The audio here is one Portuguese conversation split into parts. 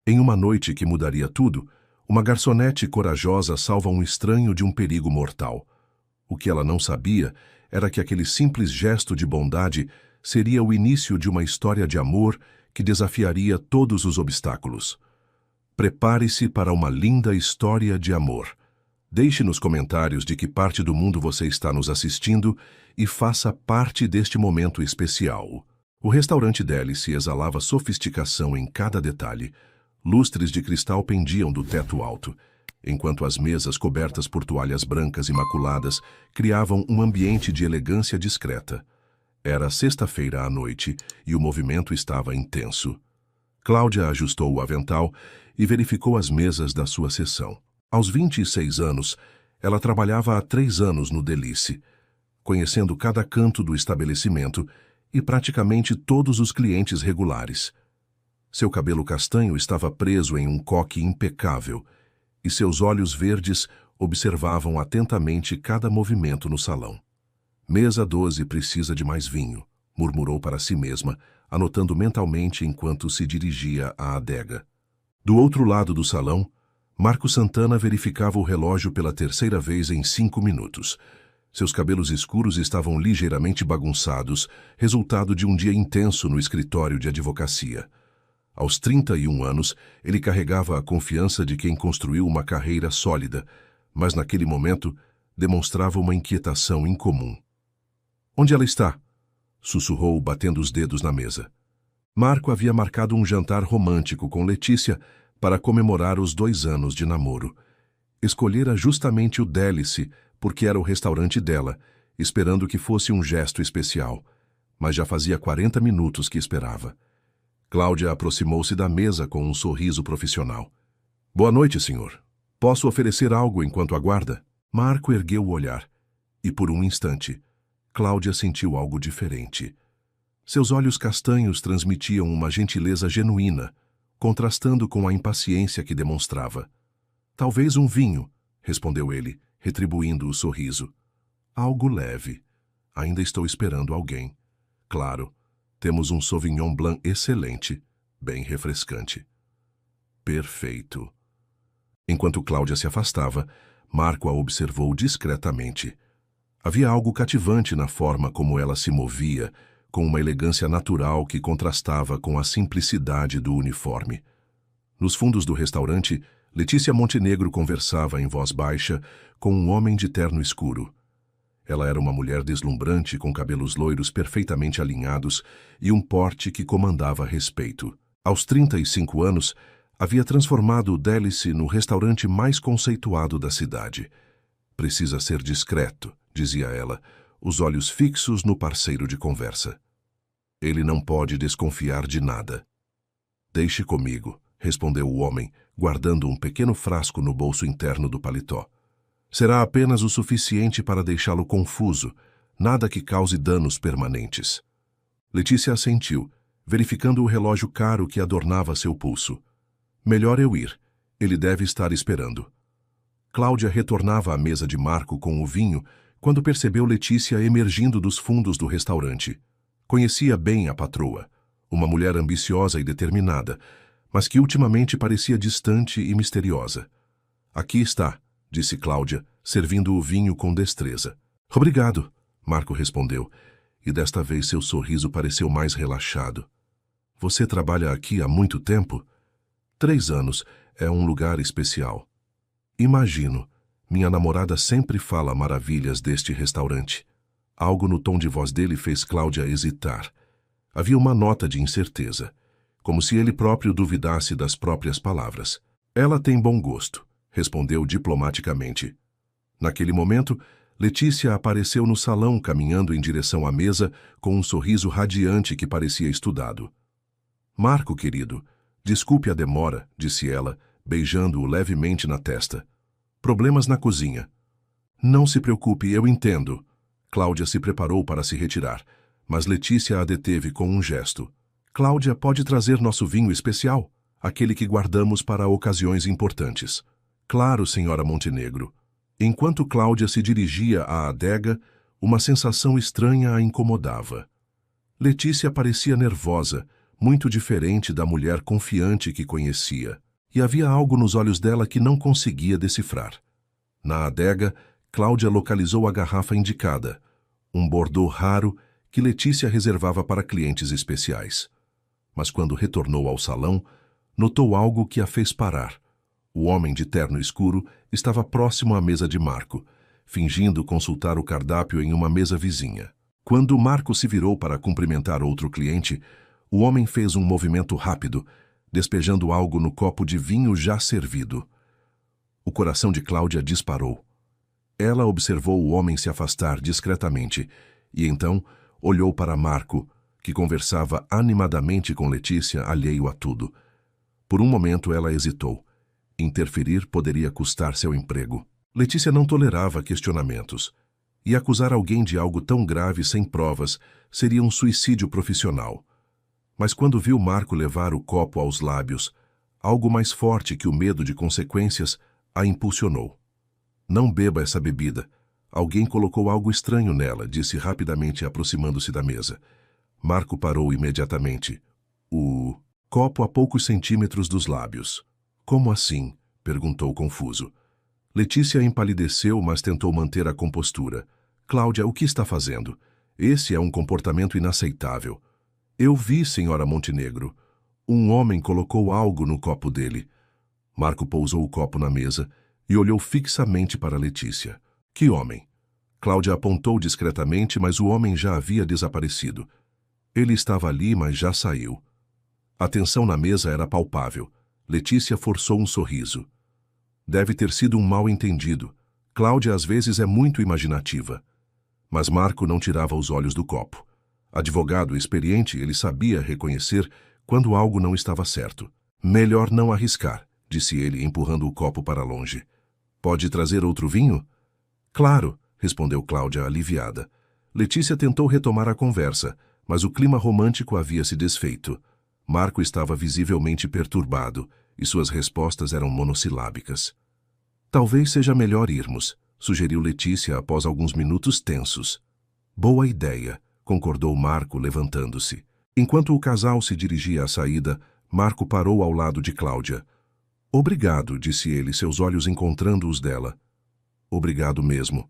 Em uma noite que mudaria tudo, uma garçonete corajosa salva um estranho de um perigo mortal. O que ela não sabia era que aquele simples gesto de bondade seria o início de uma história de amor que desafiaria todos os obstáculos. Prepare-se para uma linda história de amor. Deixe nos comentários de que parte do mundo você está nos assistindo e faça parte deste momento especial. O restaurante Délice exalava sofisticação em cada detalhe. Lustres de cristal pendiam do teto alto, enquanto as mesas cobertas por toalhas brancas imaculadas criavam um ambiente de elegância discreta. Era sexta-feira à noite e o movimento estava intenso. Cláudia ajustou o avental e verificou as mesas da sua seção. Aos 26 anos, ela trabalhava há 3 anos no Délice, conhecendo cada canto do estabelecimento e praticamente todos os clientes regulares. Seu cabelo castanho estava preso em um coque impecável e seus olhos verdes observavam atentamente cada movimento no salão. Mesa 12 precisa de mais vinho, murmurou para si mesma, anotando mentalmente enquanto se dirigia à adega. Do outro lado do salão, Marco Santana verificava o relógio pela terceira vez em 5 minutos. Seus cabelos escuros estavam ligeiramente bagunçados, resultado de um dia intenso no escritório de advocacia. Aos 31 anos, ele carregava a confiança de quem construiu uma carreira sólida, mas naquele momento demonstrava uma inquietação incomum. "Onde ela está?" sussurrou, batendo os dedos na mesa. Marco havia marcado um jantar romântico com Letícia para comemorar os 2 anos de namoro. Escolhera justamente o Délice porque era o restaurante dela, esperando que fosse um gesto especial, mas já fazia 40 minutos que esperava. Cláudia aproximou-se da mesa com um sorriso profissional. "Boa noite, senhor. Posso oferecer algo enquanto aguarda?" Marco ergueu o olhar, e por um instante, Cláudia sentiu algo diferente. Seus olhos castanhos transmitiam uma gentileza genuína, contrastando com a impaciência que demonstrava. "Talvez um vinho", respondeu ele, retribuindo o sorriso. "Algo leve. Ainda estou esperando alguém. Claro, temos um Sauvignon Blanc excelente, bem refrescante." "Perfeito." Enquanto Cláudia se afastava, Marco a observou discretamente. Havia algo cativante na forma como ela se movia, com uma elegância natural que contrastava com a simplicidade do uniforme. Nos fundos do restaurante, Letícia Montenegro conversava em voz baixa com um homem de terno escuro. Ela era uma mulher deslumbrante com cabelos loiros perfeitamente alinhados e um porte que comandava respeito. Aos 35 anos, havia transformado o Délice no restaurante mais conceituado da cidade. "Precisa ser discreto", dizia ela, os olhos fixos no parceiro de conversa. "Ele não pode desconfiar de nada." "Deixe comigo", respondeu o homem, guardando um pequeno frasco no bolso interno do paletó. "Será apenas o suficiente para deixá-lo confuso, nada que cause danos permanentes." Letícia assentiu, verificando o relógio caro que adornava seu pulso. "Melhor eu ir. Ele deve estar esperando." Cláudia retornava à mesa de Marco com o vinho quando percebeu Letícia emergindo dos fundos do restaurante. Conhecia bem a patroa, uma mulher ambiciosa e determinada, mas que ultimamente parecia distante e misteriosa. "Aqui está", disse Cláudia, servindo o vinho com destreza. "Obrigado", Marco respondeu, e desta vez seu sorriso pareceu mais relaxado. "Você trabalha aqui há muito tempo?" 3 anos. É um lugar especial." "Imagino. Minha namorada sempre fala maravilhas deste restaurante." Algo no tom de voz dele fez Cláudia hesitar. Havia uma nota de incerteza, como se ele próprio duvidasse das próprias palavras. "Ela tem bom gosto", respondeu diplomaticamente. Naquele momento, Letícia apareceu no salão caminhando em direção à mesa com um sorriso radiante que parecia estudado. "Marco, querido, desculpe a demora", disse ela, beijando-o levemente na testa. "Problemas na cozinha." "Não se preocupe, eu entendo." Cláudia se preparou para se retirar, mas Letícia a deteve com um gesto. "Cláudia, pode trazer nosso vinho especial? Aquele que guardamos para ocasiões importantes." "Claro, senhora Montenegro." Enquanto Cláudia se dirigia à adega, uma sensação estranha a incomodava. Letícia parecia nervosa, muito diferente da mulher confiante que conhecia. E havia algo nos olhos dela que não conseguia decifrar. Na adega, Cláudia localizou a garrafa indicada, um Bordeaux raro que Letícia reservava para clientes especiais. Mas quando retornou ao salão, notou algo que a fez parar. O homem de terno escuro estava próximo à mesa de Marco, fingindo consultar o cardápio em uma mesa vizinha. Quando Marco se virou para cumprimentar outro cliente, o homem fez um movimento rápido, despejando algo no copo de vinho já servido. O coração de Cláudia disparou. Ela observou o homem se afastar discretamente e então olhou para Marco, que conversava animadamente com Letícia, alheio a tudo. Por um momento ela hesitou. Interferir poderia custar seu emprego. Letícia não tolerava questionamentos. E acusar alguém de algo tão grave sem provas seria um suicídio profissional. Mas quando viu Marco levar o copo aos lábios, algo mais forte que o medo de consequências a impulsionou. Não beba essa bebida. Alguém colocou algo estranho nela, disse rapidamente aproximando-se da mesa. Marco parou imediatamente. O copo a poucos centímetros dos lábios. Como assim? Perguntou confuso. Letícia empalideceu, mas tentou manter a compostura. Cláudia, o que está fazendo? Esse é um comportamento inaceitável. Eu vi, senhora Montenegro. Um homem colocou algo no copo dele. Marco pousou o copo na mesa e olhou fixamente para Letícia. Que homem? Cláudia apontou discretamente, mas o homem já havia desaparecido. Ele estava ali, mas já saiu. A tensão na mesa era palpável. Letícia forçou um sorriso. Deve ter sido um mal-entendido. Cláudia às vezes é muito imaginativa. Mas Marco não tirava os olhos do copo. Advogado experiente, ele sabia reconhecer quando algo não estava certo. Melhor não arriscar, disse ele, empurrando o copo para longe. Pode trazer outro vinho? Claro, respondeu Cláudia, aliviada. Letícia tentou retomar a conversa, mas o clima romântico havia se desfeito. Marco estava visivelmente perturbado, e suas respostas eram monossilábicas. Talvez seja melhor irmos, sugeriu Letícia após alguns minutos tensos. Boa ideia, concordou Marco, levantando-se. Enquanto o casal se dirigia à saída, Marco parou ao lado de Cláudia. Obrigado, disse ele, seus olhos encontrando os dela. Obrigado mesmo.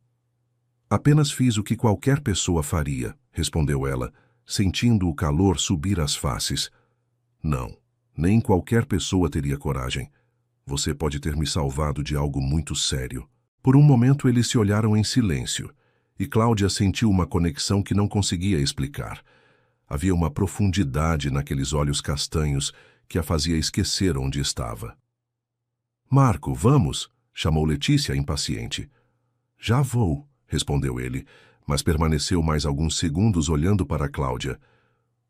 Apenas fiz o que qualquer pessoa faria, respondeu ela, sentindo o calor subir às faces. Não, nem qualquer pessoa teria coragem. Você pode ter me salvado de algo muito sério. Por um momento eles se olharam em silêncio, e Cláudia sentiu uma conexão que não conseguia explicar. Havia uma profundidade naqueles olhos castanhos que a fazia esquecer onde estava. Marco, vamos, chamou Letícia impaciente. Já vou, respondeu ele, mas permaneceu mais alguns segundos olhando para Cláudia.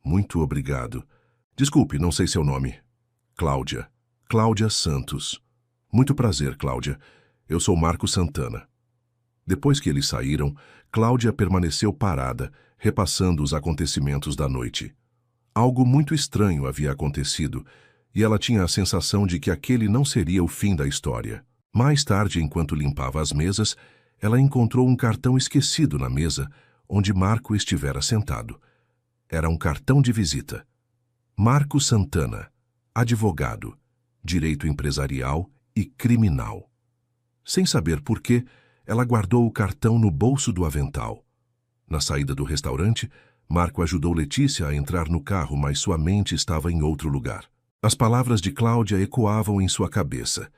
Muito obrigado. Desculpe, não sei seu nome. Cláudia. Cláudia Santos. Muito prazer, Cláudia. Eu sou Marco Santana. Depois que eles saíram, Cláudia permaneceu parada, repassando os acontecimentos da noite. Algo muito estranho havia acontecido, e ela tinha a sensação de que aquele não seria o fim da história. Mais tarde, enquanto limpava as mesas, ela encontrou um cartão esquecido na mesa, onde Marco estivera sentado. Era um cartão de visita. Marco Santana, advogado, direito empresarial e criminal. Sem saber por quê, ela guardou o cartão no bolso do avental. Na saída do restaurante, Marco ajudou Letícia a entrar no carro, mas sua mente estava em outro lugar. As palavras de Cláudia ecoavam em sua cabeça,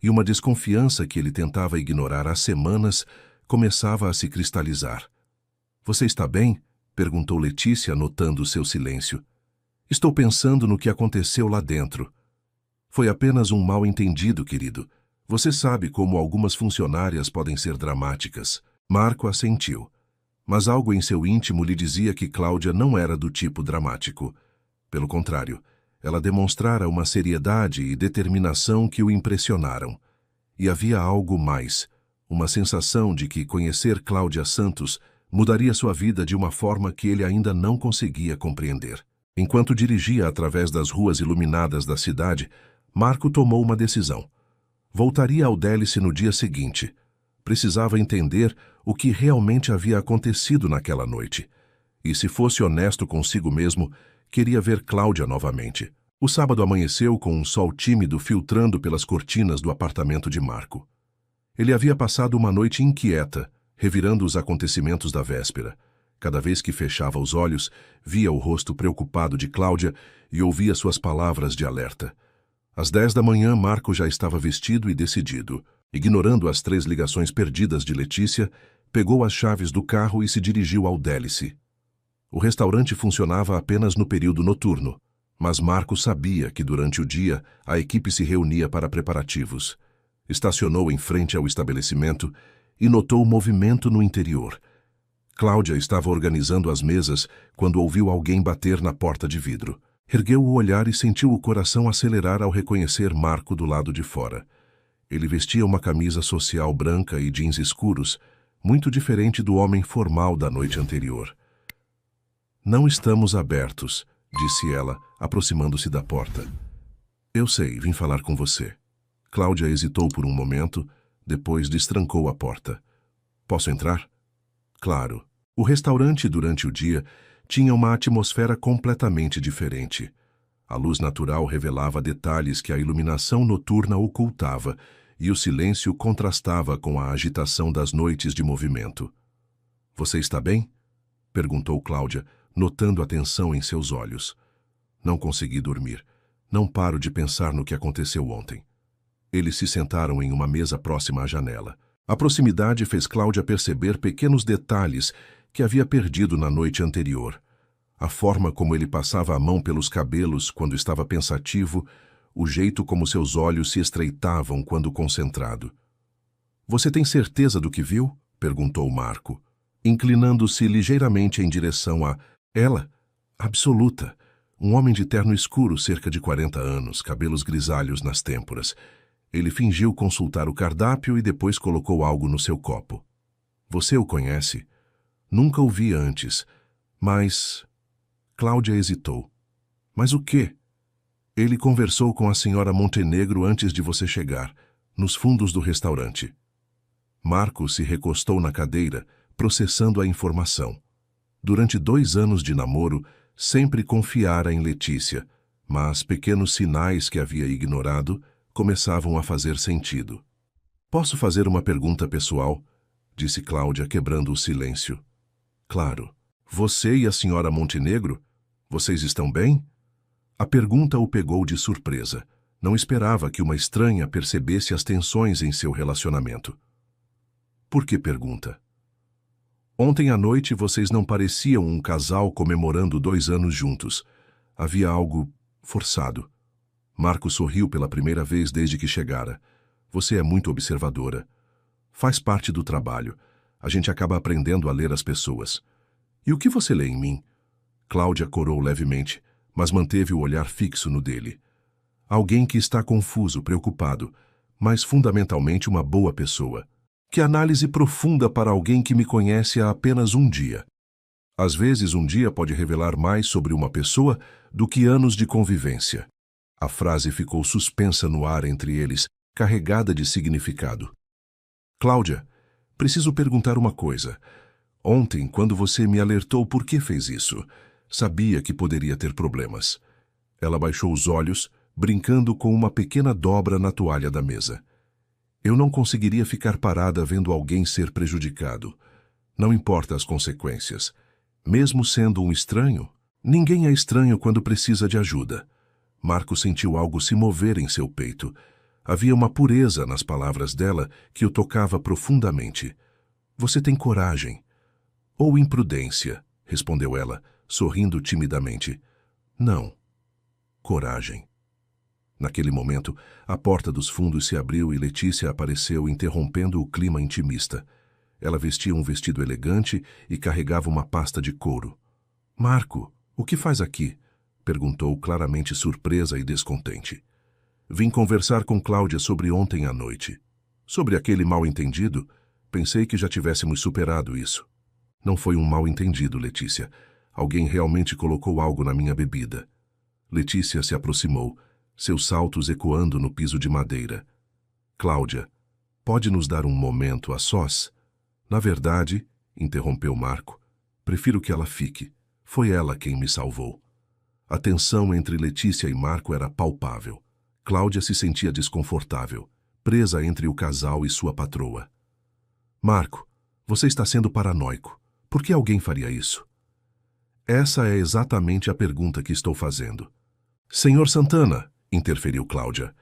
e uma desconfiança que ele tentava ignorar há semanas começava a se cristalizar. Você está bem? Perguntou Letícia, notando seu silêncio. Estou pensando no que aconteceu lá dentro. Foi apenas um mal-entendido, querido. Você sabe como algumas funcionárias podem ser dramáticas. Marco assentiu. Mas algo em seu íntimo lhe dizia que Cláudia não era do tipo dramático. Pelo contrário, ela demonstrara uma seriedade e determinação que o impressionaram. E havia algo mais, uma sensação de que conhecer Cláudia Santos mudaria sua vida de uma forma que ele ainda não conseguia compreender. Enquanto dirigia através das ruas iluminadas da cidade, Marco tomou uma decisão. Voltaria ao Délice no dia seguinte. Precisava entender o que realmente havia acontecido naquela noite. E, se fosse honesto consigo mesmo, Queria ver Cláudia novamente. O sábado amanheceu com um sol tímido filtrando pelas cortinas do apartamento de Marco. Ele havia passado uma noite inquieta, revirando os acontecimentos da véspera. Cada vez que fechava os olhos, via o rosto preocupado de Cláudia e ouvia suas palavras de alerta. Às 10 da manhã, Marco já estava vestido e decidido. Ignorando as 3 ligações perdidas de Letícia, pegou as chaves do carro e se dirigiu ao Délice. O restaurante funcionava apenas no período noturno, mas Marco sabia que durante o dia a equipe se reunia para preparativos. Estacionou em frente ao estabelecimento e notou movimento no interior. Cláudia estava organizando as mesas quando ouviu alguém bater na porta de vidro. Ergueu o olhar e sentiu o coração acelerar ao reconhecer Marco do lado de fora. Ele vestia uma camisa social branca e jeans escuros, muito diferente do homem formal da noite anterior. "Não estamos abertos", disse ela, aproximando-se da porta. "Eu sei, vim falar com você." Cláudia hesitou por um momento, depois destrancou a porta. "Posso entrar?" Claro. O restaurante, durante o dia, tinha uma atmosfera completamente diferente. A luz natural revelava detalhes que a iluminação noturna ocultava, e o silêncio contrastava com a agitação das noites de movimento. "Você está bem?" perguntou Cláudia, notando a tensão em seus olhos. "Não consegui dormir. Não paro de pensar no que aconteceu ontem." Eles se sentaram em uma mesa próxima à janela. A proximidade fez Cláudia perceber pequenos detalhes que havia perdido na noite anterior. A forma como ele passava a mão pelos cabelos quando estava pensativo, o jeito como seus olhos se estreitavam quando concentrado. "Você tem certeza do que viu?" perguntou Marco, inclinando-se ligeiramente em direção a ela. "Absoluta. Um homem de terno escuro, cerca de 40 anos, cabelos grisalhos nas têmporas." Ele fingiu consultar o cardápio e depois colocou algo no seu copo. "Você o conhece?" "Nunca o vi antes, mas..." Cláudia hesitou. "Mas o quê?" "Ele conversou com a senhora Montenegro antes de você chegar, nos fundos do restaurante." Marco se recostou na cadeira, processando a informação. Durante 2 anos de namoro, sempre confiara em Letícia, mas pequenos sinais que havia ignorado começavam a fazer sentido. "Posso fazer uma pergunta pessoal?" disse Cláudia, quebrando o silêncio. "Claro. Você e a senhora Montenegro? Vocês estão bem?" A pergunta o pegou de surpresa. Não esperava que uma estranha percebesse as tensões em seu relacionamento. "Por que pergunta?" "Ontem à noite vocês não pareciam um casal comemorando 2 anos juntos. Havia algo forçado." Marco sorriu pela primeira vez desde que chegara. "Você é muito observadora. Faz parte do trabalho. A gente acaba aprendendo a ler as pessoas." "E o que você lê em mim?" Cláudia corou levemente, mas manteve o olhar fixo no dele. "Alguém que está confuso, preocupado, mas fundamentalmente uma boa pessoa. Que análise profunda para alguém que me conhece há apenas um dia. Às vezes, um dia pode revelar mais sobre uma pessoa do que anos de convivência." A frase ficou suspensa no ar entre eles, carregada de significado. "Cláudia, preciso perguntar uma coisa. Ontem, quando você me alertou por que fez isso, sabia que poderia ter problemas." Ela baixou os olhos, brincando com uma pequena dobra na toalha da mesa. "Eu não conseguiria ficar parada vendo alguém ser prejudicado. Não importa as consequências. Mesmo sendo um estranho, ninguém é estranho quando precisa de ajuda." Marco sentiu algo se mover em seu peito. Havia uma pureza nas palavras dela que o tocava profundamente. "Você tem coragem." "Ou imprudência", respondeu ela, sorrindo timidamente. "Não. Coragem." Naquele momento, a porta dos fundos se abriu e Letícia apareceu, interrompendo o clima intimista. Ela vestia um vestido elegante e carregava uma pasta de couro. "Marco, o que faz aqui?" perguntou, claramente surpresa e descontente. "Vim conversar com Cláudia sobre ontem à noite. Sobre aquele mal-entendido, pensei que já tivéssemos superado isso." "Não foi um mal-entendido, Letícia. Alguém realmente colocou algo na minha bebida." Letícia se aproximou, seus saltos ecoando no piso de madeira. "Cláudia, pode nos dar um momento a sós?" "Na verdade", interrompeu Marco, "prefiro que ela fique. Foi ela quem me salvou." A tensão entre Letícia e Marco era palpável. Cláudia se sentia desconfortável, presa entre o casal e sua patroa. Marco, você está sendo paranoico. Por que alguém faria isso? Essa é exatamente a pergunta que estou fazendo. Senhor Santana, interferiu Cláudia,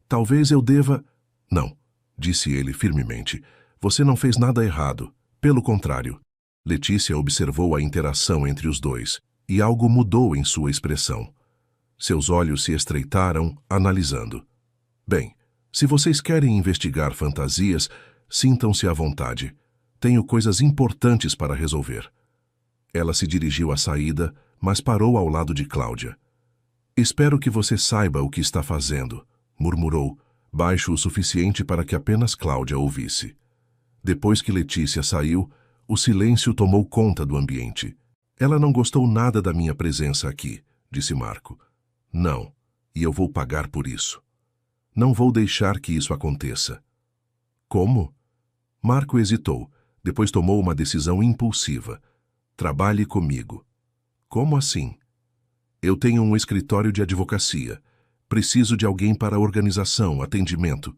talvez eu deva... Não, disse ele firmemente. Você não fez nada errado. Pelo contrário. Letícia observou a interação entre os dois, e algo mudou em sua expressão. Seus olhos se estreitaram, analisando. Bem, se vocês querem investigar fantasias, sintam-se à vontade. Tenho coisas importantes para resolver. Ela se dirigiu à saída, mas parou ao lado de Cláudia. Espero que você saiba o que está fazendo, murmurou, baixo o suficiente para que apenas Cláudia ouvisse. Depois que Letícia saiu, o silêncio tomou conta do ambiente. Ela não gostou nada da minha presença aqui, disse Marco. Não, e eu vou pagar por isso. Não vou deixar que isso aconteça. Como? Marco hesitou, depois tomou uma decisão impulsiva. Trabalhe comigo. Como assim? Eu tenho um escritório de advocacia. Preciso de alguém para organização, atendimento.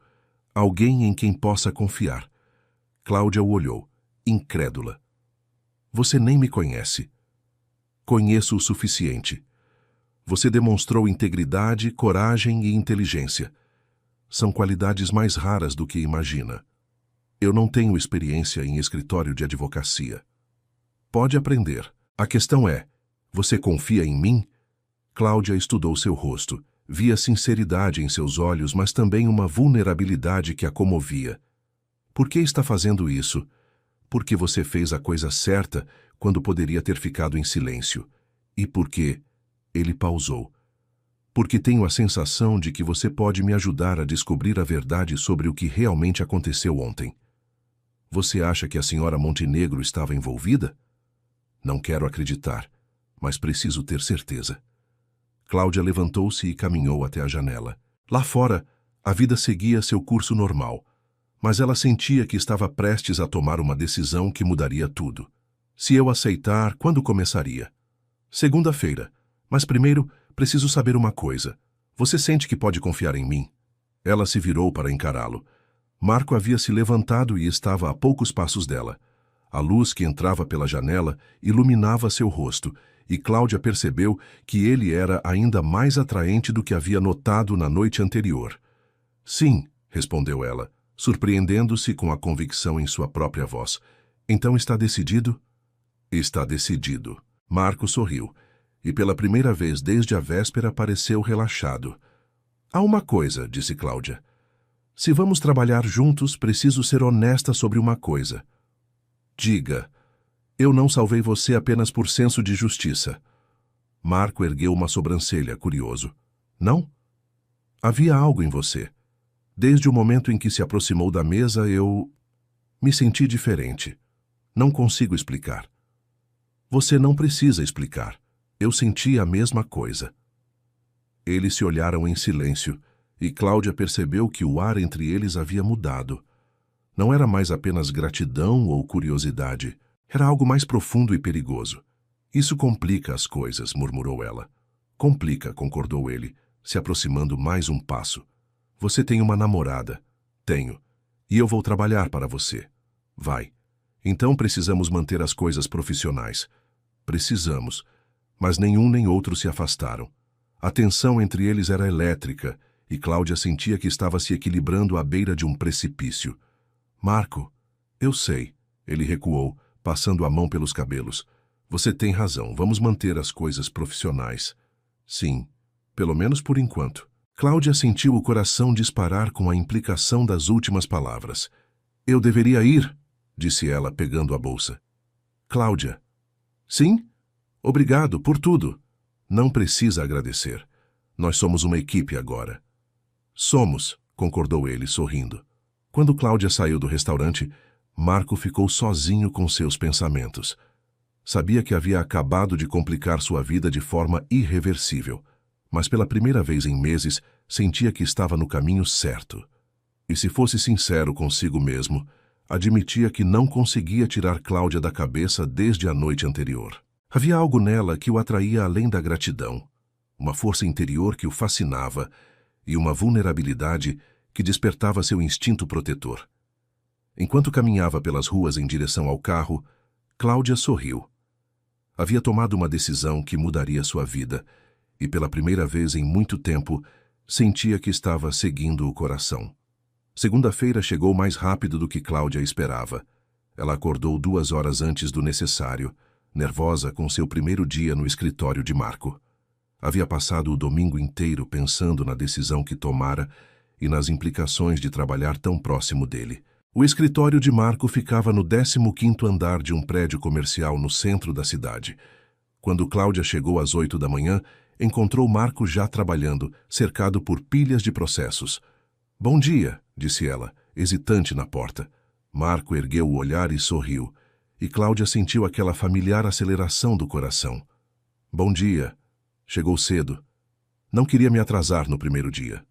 Alguém em quem possa confiar. Cláudia o olhou, incrédula. Você nem me conhece. Conheço o suficiente. Você demonstrou integridade, coragem e inteligência. São qualidades mais raras do que imagina. Eu não tenho experiência em escritório de advocacia. Pode aprender. A questão é, você confia em mim? Cláudia estudou seu rosto. Via sinceridade em seus olhos, mas também uma vulnerabilidade que a comovia. Por que está fazendo isso? Porque você fez a coisa certa quando poderia ter ficado em silêncio. E por quê? Ele pausou. Porque tenho a sensação de que você pode me ajudar a descobrir a verdade sobre o que realmente aconteceu ontem. Você acha que a senhora Montenegro estava envolvida? Não quero acreditar, mas preciso ter certeza. Cláudia levantou-se e caminhou até a janela. Lá fora, a vida seguia seu curso normal, mas ela sentia que estava prestes a tomar uma decisão que mudaria tudo. Se eu aceitar, quando começaria? Segunda-feira. Mas primeiro, preciso saber uma coisa. Você sente que pode confiar em mim? Ela se virou para encará-lo. Marco havia se levantado e estava a poucos passos dela. A luz que entrava pela janela iluminava seu rosto, e Cláudia percebeu que ele era ainda mais atraente do que havia notado na noite anterior. Sim, respondeu ela, surpreendendo-se com a convicção em sua própria voz. Então está decidido? Está decidido. Marco sorriu, e pela primeira vez desde a véspera pareceu relaxado. Há uma coisa, disse Cláudia. Se vamos trabalhar juntos, preciso ser honesta sobre uma coisa. Diga. Eu não salvei você apenas por senso de justiça. Marco ergueu uma sobrancelha, curioso. Não? Havia algo em você. Desde o momento em que se aproximou da mesa, eu me senti diferente. Não consigo explicar. Você não precisa explicar. Eu senti a mesma coisa. Eles se olharam em silêncio, e Cláudia percebeu que o ar entre eles havia mudado. Não era mais apenas gratidão ou curiosidade. Era algo mais profundo e perigoso. Isso complica as coisas, murmurou ela. Complica, concordou ele, se aproximando mais um passo. Você tem uma namorada. Tenho. E eu vou trabalhar para você. Vai. Então precisamos manter as coisas profissionais. Precisamos. Mas nenhum nem outro se afastaram. A tensão entre eles era elétrica, e Cláudia sentia que estava se equilibrando à beira de um precipício. Marco, eu sei. Ele recuou, passando a mão pelos cabelos. Você tem razão, vamos manter as coisas profissionais. Sim, pelo menos por enquanto. Cláudia sentiu o coração disparar com a implicação das últimas palavras. Eu deveria ir, disse ela, pegando a bolsa. Cláudia. Sim? Obrigado por tudo. Não precisa agradecer. Nós somos uma equipe agora. Somos, concordou ele, sorrindo. Quando Cláudia saiu do restaurante, Marco ficou sozinho com seus pensamentos. Sabia que havia acabado de complicar sua vida de forma irreversível, mas pela primeira vez em meses sentia que estava no caminho certo. E se fosse sincero consigo mesmo, admitia que não conseguia tirar Cláudia da cabeça desde a noite anterior. Havia algo nela que o atraía além da gratidão. uma força interior que o fascinava e uma vulnerabilidade que despertava seu instinto protetor. Enquanto caminhava pelas ruas em direção ao carro, Cláudia sorriu. Havia tomado uma decisão que mudaria sua vida e, pela primeira vez em muito tempo, sentia que estava seguindo o coração. Segunda-feira chegou mais rápido do que Cláudia esperava. Ela acordou 2 horas antes do necessário, nervosa com seu primeiro dia no escritório de Marco. Havia passado o domingo inteiro pensando na decisão que tomara e nas implicações de trabalhar tão próximo dele. O escritório de Marco ficava no 15º andar de um prédio comercial no centro da cidade. Quando Cláudia chegou às 8 da manhã, encontrou Marco já trabalhando, cercado por pilhas de processos. "Bom dia", disse ela, hesitante na porta. Marco ergueu o olhar e sorriu, e Cláudia sentiu aquela familiar aceleração do coração. "Bom dia. Chegou cedo. Não queria me atrasar no primeiro dia."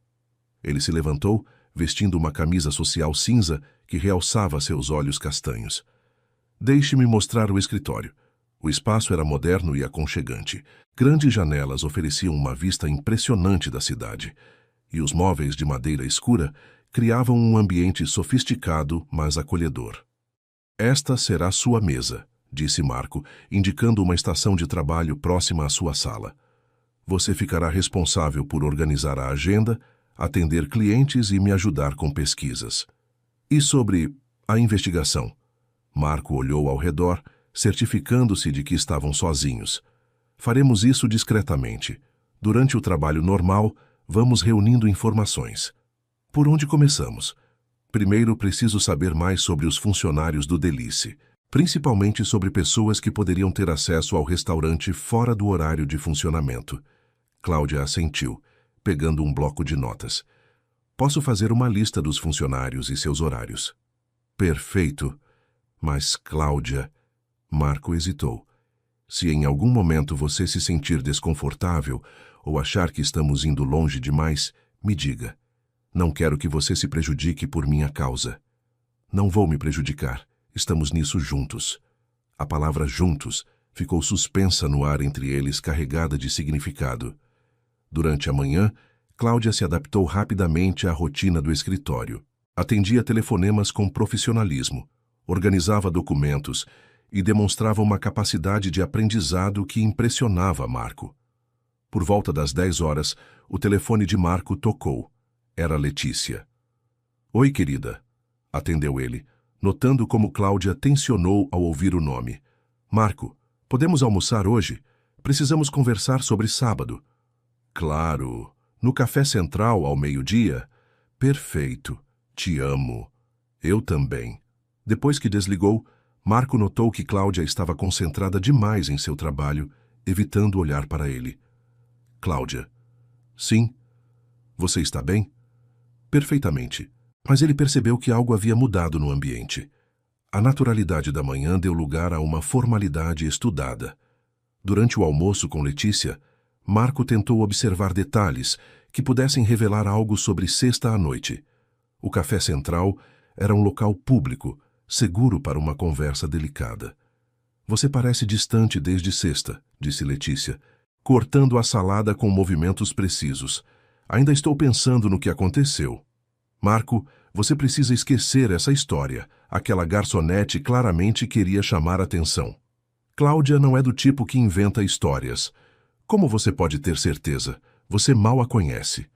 Ele se levantou, vestindo uma camisa social cinza que realçava seus olhos castanhos. "Deixe-me mostrar o escritório." O espaço era moderno e aconchegante. Grandes janelas ofereciam uma vista impressionante da cidade, e os móveis de madeira escura criavam um ambiente sofisticado, mas acolhedor. "Esta será sua mesa", disse Marco, indicando uma estação de trabalho próxima à sua sala. "Você ficará responsável por organizar a agenda, atender clientes e me ajudar com pesquisas." "E sobre a investigação?" Marco olhou ao redor, certificando-se de que estavam sozinhos. "Faremos isso discretamente. Durante o trabalho normal, vamos reunindo informações. Por onde começamos? Primeiro, preciso saber mais sobre os funcionários do Delice, principalmente sobre pessoas que poderiam ter acesso ao restaurante fora do horário de funcionamento." Cláudia assentiu, pegando um bloco de notas. "Posso fazer uma lista dos funcionários e seus horários." "Perfeito. Mas, Cláudia..." Marco hesitou. "Se em algum momento você se sentir desconfortável ou achar que estamos indo longe demais, me diga. Não quero que você se prejudique por minha causa." "Não vou me prejudicar. Estamos nisso juntos." A palavra "juntos" ficou suspensa no ar entre eles, carregada de significado. Durante a manhã, Cláudia se adaptou rapidamente à rotina do escritório. Atendia telefonemas com profissionalismo, organizava documentos e demonstrava uma capacidade de aprendizado que impressionava Marco. Por volta das 10 horas, o telefone de Marco tocou. Era Letícia. "Oi, querida", atendeu ele, notando como Cláudia tensionou ao ouvir o nome. "Marco, podemos almoçar hoje? Precisamos conversar sobre sábado." "Claro. No Café Central, ao meio-dia?" "Perfeito. Te amo." "Eu também." Depois que desligou, Marco notou que Cláudia estava concentrada demais em seu trabalho, evitando olhar para ele. "Cláudia." "Sim." "Você está bem?" "Perfeitamente." Mas ele percebeu que algo havia mudado no ambiente. A naturalidade da manhã deu lugar a uma formalidade estudada. Durante o almoço com Letícia, Marco tentou observar detalhes que pudessem revelar algo sobre sexta à noite. O Café Central era um local público, seguro para uma conversa delicada. "Você parece distante desde sexta", disse Letícia, cortando a salada com movimentos precisos. "Ainda estou pensando no que aconteceu." "Marco, você precisa esquecer essa história. Aquela garçonete claramente queria chamar atenção. Cláudia não é do tipo que inventa histórias. Como você pode ter certeza? Você mal a conhece."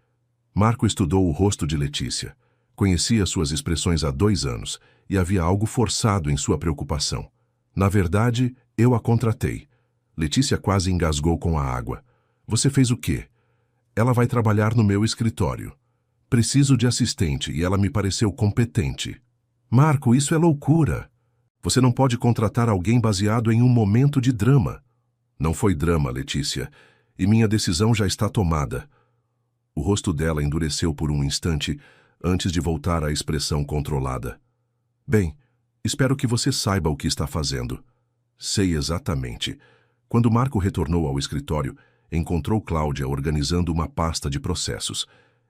Marco estudou o rosto de Letícia. Conhecia suas expressões há 2 anos e havia algo forçado em sua preocupação. "Na verdade, eu a contratei." Letícia quase engasgou com a água. "Você fez o quê?" "Ela vai trabalhar no meu escritório. Preciso de assistente e ela me pareceu competente." "Marco, isso é loucura. Você não pode contratar alguém baseado em um momento de drama." "Não foi drama, Letícia, e minha decisão já está tomada." O rosto dela endureceu por um instante antes de voltar à expressão controlada. "Bem, espero que você saiba o que está fazendo." "Sei exatamente." Quando Marco retornou ao escritório, encontrou Cláudia organizando uma pasta de processos.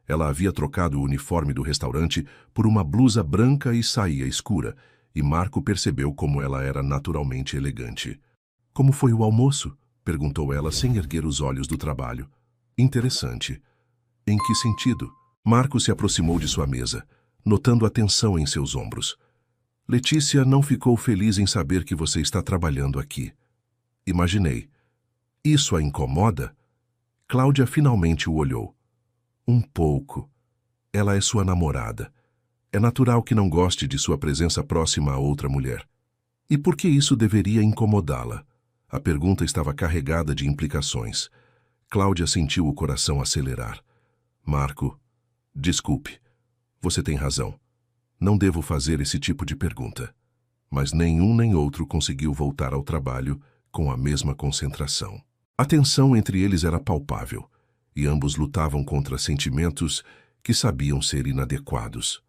Ela havia trocado o uniforme do restaurante por uma blusa branca e saia escura, e Marco percebeu como ela era naturalmente elegante. "Como foi o almoço?" perguntou ela sem erguer os olhos do trabalho. Interessante. Em que sentido? Marco se aproximou de sua mesa, notando a tensão em seus ombros. Letícia não ficou feliz em saber que você está trabalhando aqui. Imaginei. Isso a incomoda? Cláudia finalmente o olhou. Um pouco. Ela é sua namorada. É natural que não goste de sua presença próxima a outra mulher. E por que isso deveria incomodá-la? A pergunta estava carregada de implicações. Cláudia sentiu o coração acelerar. Marco, desculpe. Você tem razão. Não devo fazer esse tipo de pergunta. Mas nenhum nem outro conseguiu voltar ao trabalho com a mesma concentração. A tensão entre eles era palpável, e ambos lutavam contra sentimentos que sabiam ser inadequados.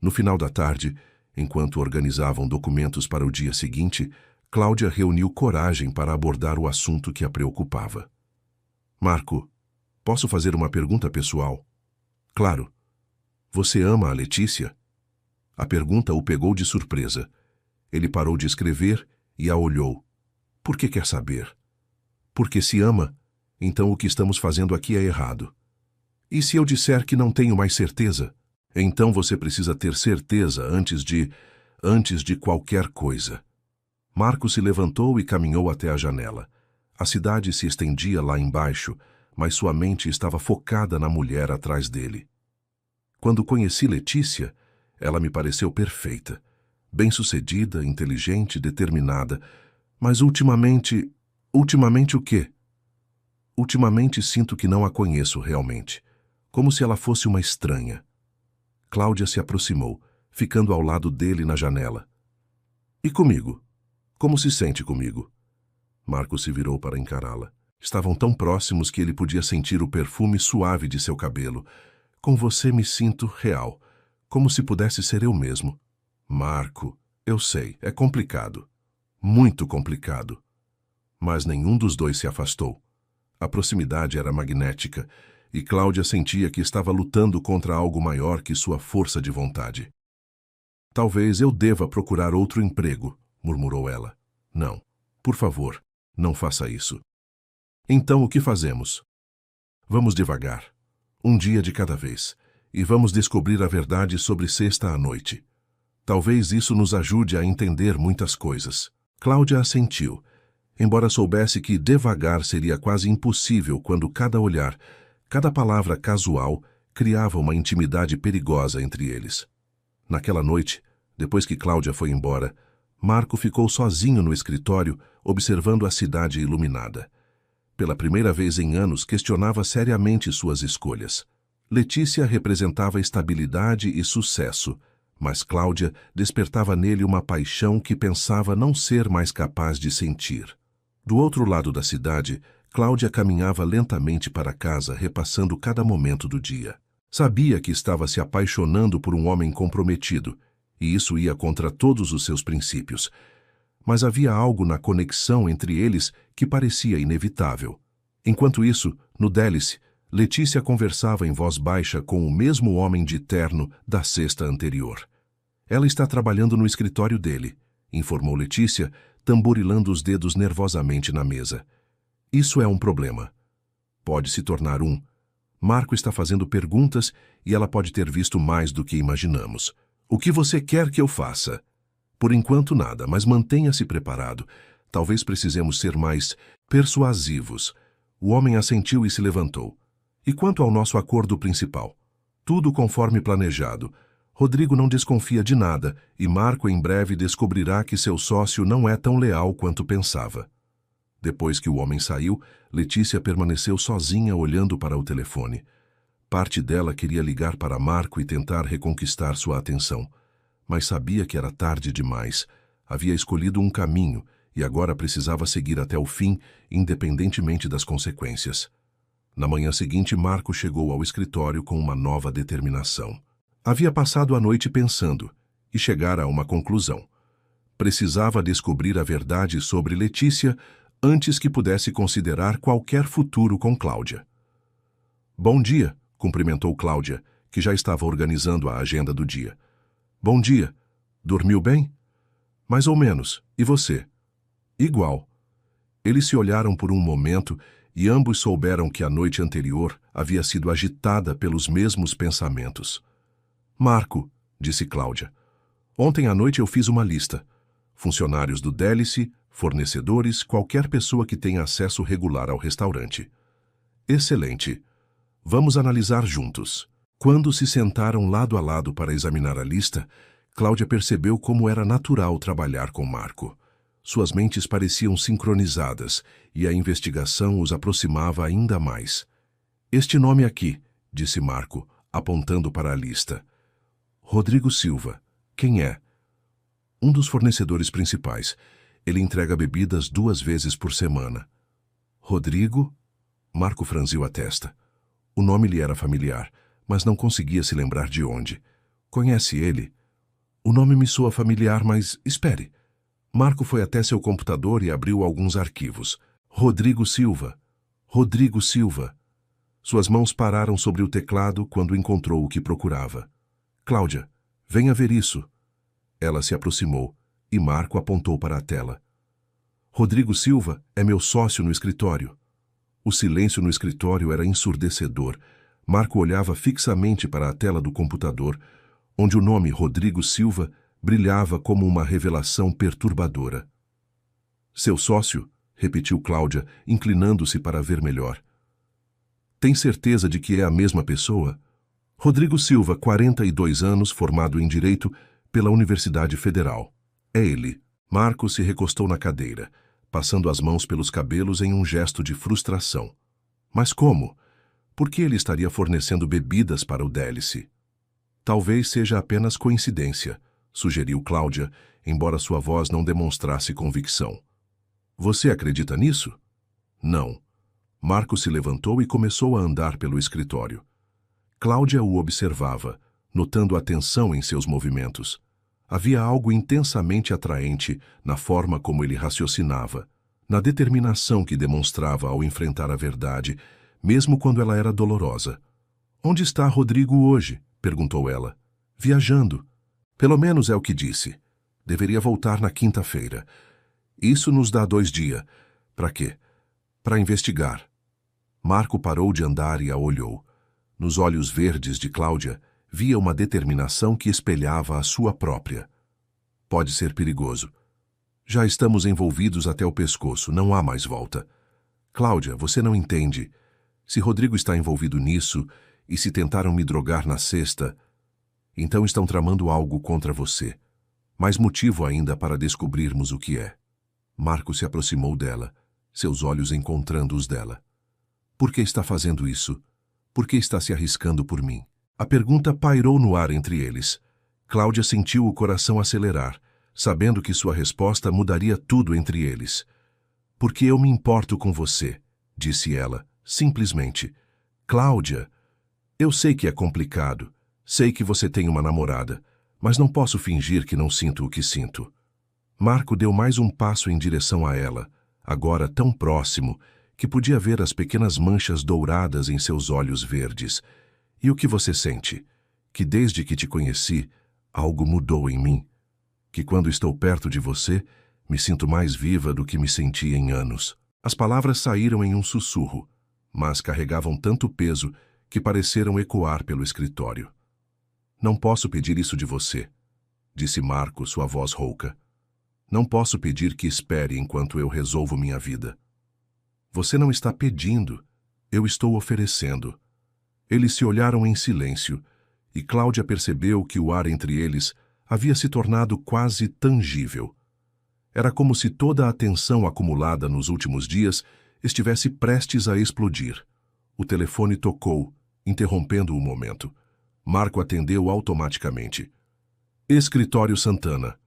No final da tarde, enquanto organizavam documentos para o dia seguinte, Cláudia reuniu coragem para abordar o assunto que a preocupava. Marco, posso fazer uma pergunta pessoal? Claro. Você ama a Letícia? A pergunta o pegou de surpresa. Ele parou de escrever e a olhou. Por que quer saber? Porque se ama, então o que estamos fazendo aqui é errado. E se eu disser que não tenho mais certeza? Então você precisa ter certeza antes de qualquer coisa. Marco se levantou e caminhou até a janela. A cidade se estendia lá embaixo, mas sua mente estava focada na mulher atrás dele. Quando conheci Letícia, ela me pareceu perfeita. Bem-sucedida, inteligente, determinada. Mas ultimamente o quê? Ultimamente sinto que não a conheço realmente. Como se ela fosse uma estranha. Cláudia se aproximou, ficando ao lado dele na janela. E comigo? Como se sente comigo? Marco se virou para encará-la. Estavam tão próximos que ele podia sentir o perfume suave de seu cabelo. Com você me sinto real, como se pudesse ser eu mesmo. Marco, eu sei, é complicado. Muito complicado. Mas nenhum dos dois se afastou. A proximidade era magnética, e Cláudia sentia que estava lutando contra algo maior que sua força de vontade. Talvez eu deva procurar outro emprego, murmurou ela. Não, por favor, não faça isso. Então o que fazemos? Vamos devagar, um dia de cada vez, e vamos descobrir a verdade sobre sexta à noite. Talvez isso nos ajude a entender muitas coisas. Cláudia assentiu, embora soubesse que devagar seria quase impossível quando cada olhar, cada palavra casual criava uma intimidade perigosa entre eles. Naquela noite, depois que Cláudia foi embora, Marco ficou sozinho no escritório, observando a cidade iluminada. Pela primeira vez em anos, questionava seriamente suas escolhas. Letícia representava estabilidade e sucesso, mas Cláudia despertava nele uma paixão que pensava não ser mais capaz de sentir. Do outro lado da cidade, Cláudia caminhava lentamente para casa, repassando cada momento do dia. Sabia que estava se apaixonando por um homem comprometido, e isso ia contra todos os seus princípios. Mas havia algo na conexão entre eles que parecia inevitável. Enquanto isso, no délice, Letícia conversava em voz baixa com o mesmo homem de terno da sexta anterior. Ela está trabalhando no escritório dele, informou Letícia, tamborilando os dedos nervosamente na mesa. Isso é um problema. Pode se tornar um. Marco está fazendo perguntas e ela pode ter visto mais do que imaginamos. O que você quer que eu faça? Por enquanto nada, mas mantenha-se preparado. Talvez precisemos ser mais persuasivos. O homem assentiu e se levantou. E quanto ao nosso acordo principal? Tudo conforme planejado. Rodrigo não desconfia de nada e Marco em breve descobrirá que seu sócio não é tão leal quanto pensava. Depois que o homem saiu, Letícia permaneceu sozinha olhando para o telefone. Parte dela queria ligar para Marco e tentar reconquistar sua atenção, mas sabia que era tarde demais. Havia escolhido um caminho e agora precisava seguir até o fim, independentemente das consequências. Na manhã seguinte, Marco chegou ao escritório com uma nova determinação. Havia passado a noite pensando e chegara a uma conclusão. Precisava descobrir a verdade sobre Letícia antes que pudesse considerar qualquer futuro com Cláudia. Bom dia, cumprimentou Cláudia, que já estava organizando a agenda do dia. Bom dia. Dormiu bem? Mais ou menos. E você? Igual. Eles se olharam por um momento, e ambos souberam que a noite anterior havia sido agitada pelos mesmos pensamentos. Marco, disse Cláudia, ontem à noite eu fiz uma lista. Funcionários do Délice, fornecedores, qualquer pessoa que tenha acesso regular ao restaurante. Excelente. Vamos analisar juntos. Quando se sentaram lado a lado para examinar a lista, Cláudia percebeu como era natural trabalhar com Marco. Suas mentes pareciam sincronizadas e a investigação os aproximava ainda mais. Este nome aqui, disse Marco, apontando para a lista. Rodrigo Silva. Quem é? Um dos fornecedores principais. Ele entrega bebidas 2 vezes por semana. Rodrigo? Marco franziu a testa. O nome lhe era familiar, mas não conseguia se lembrar de onde. Conhece ele? O nome me soa familiar, mas espere. Marco foi até seu computador e abriu alguns arquivos. Rodrigo Silva. Rodrigo Silva. Suas mãos pararam sobre o teclado quando encontrou o que procurava. Cláudia, venha ver isso. Ela se aproximou e Marco apontou para a tela. Rodrigo Silva é meu sócio no escritório. O silêncio no escritório era ensurdecedor. Marco olhava fixamente para a tela do computador, onde o nome Rodrigo Silva brilhava como uma revelação perturbadora. Seu sócio? Repetiu Cláudia, inclinando-se para ver melhor. Tem certeza de que é a mesma pessoa? Rodrigo Silva, 42 anos, formado em Direito pela Universidade Federal. É ele. Marco se recostou na cadeira, passando as mãos pelos cabelos em um gesto de frustração. Mas como? Por que ele estaria fornecendo bebidas para o Délice? Talvez seja apenas coincidência, sugeriu Cláudia, embora sua voz não demonstrasse convicção. Você acredita nisso? Não. Marco se levantou e começou a andar pelo escritório. Cláudia o observava, notando a tensão em seus movimentos. Havia algo intensamente atraente na forma como ele raciocinava, na determinação que demonstrava ao enfrentar a verdade, mesmo quando ela era dolorosa. Onde está Rodrigo hoje? Perguntou ela. Viajando. Pelo menos é o que disse. Deveria voltar na quinta-feira. Isso nos dá 2 dias. Para quê? Para investigar. Marco parou de andar e a olhou. Nos olhos verdes de Cláudia, via uma determinação que espelhava a sua própria. Pode ser perigoso. Já estamos envolvidos até o pescoço, não há mais volta. Cláudia, você não entende. Se Rodrigo está envolvido nisso, e se tentaram me drogar na sexta, então estão tramando algo contra você. Mais motivo ainda para descobrirmos o que é. Marco se aproximou dela, seus olhos encontrando os dela. Por que está fazendo isso? Por que está se arriscando por mim? A pergunta pairou no ar entre eles. Cláudia sentiu o coração acelerar, sabendo que sua resposta mudaria tudo entre eles. Porque eu me importo com você, disse ela, simplesmente. Cláudia, eu sei que é complicado, sei que você tem uma namorada, mas não posso fingir que não sinto o que sinto. Marco deu mais um passo em direção a ela, agora tão próximo, que podia ver as pequenas manchas douradas em seus olhos verdes. E o que você sente? Que desde que te conheci, algo mudou em mim. Que quando estou perto de você, me sinto mais viva do que me senti em anos. As palavras saíram em um sussurro, mas carregavam tanto peso que pareceram ecoar pelo escritório. Não posso pedir isso de você, disse Marco, sua voz rouca. Não posso pedir que espere enquanto eu resolvo minha vida. Você não está pedindo, eu estou oferecendo. Eles se olharam em silêncio, e Cláudia percebeu que o ar entre eles havia se tornado quase tangível. Era como se toda a tensão acumulada nos últimos dias estivesse prestes a explodir. O telefone tocou, interrompendo o momento. Marco atendeu automaticamente. Escritório Santana.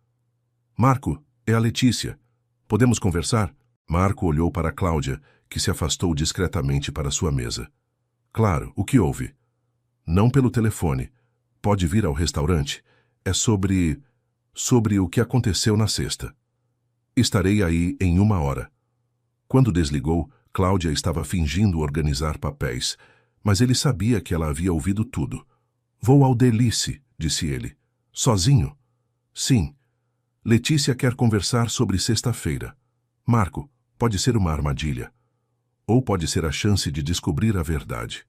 Marco, é a Letícia. Podemos conversar? Marco olhou para Cláudia, que se afastou discretamente para sua mesa. Claro, o que houve? Não pelo telefone. Pode vir ao restaurante. É sobre o que aconteceu na sexta. Estarei aí em 1 hora. Quando desligou, Cláudia estava fingindo organizar papéis, mas ele sabia que ela havia ouvido tudo. Vou ao Délice, disse ele. Sozinho? Sim. Letícia quer conversar sobre sexta-feira. Marco, pode ser uma armadilha. ou pode ser a chance de descobrir a verdade.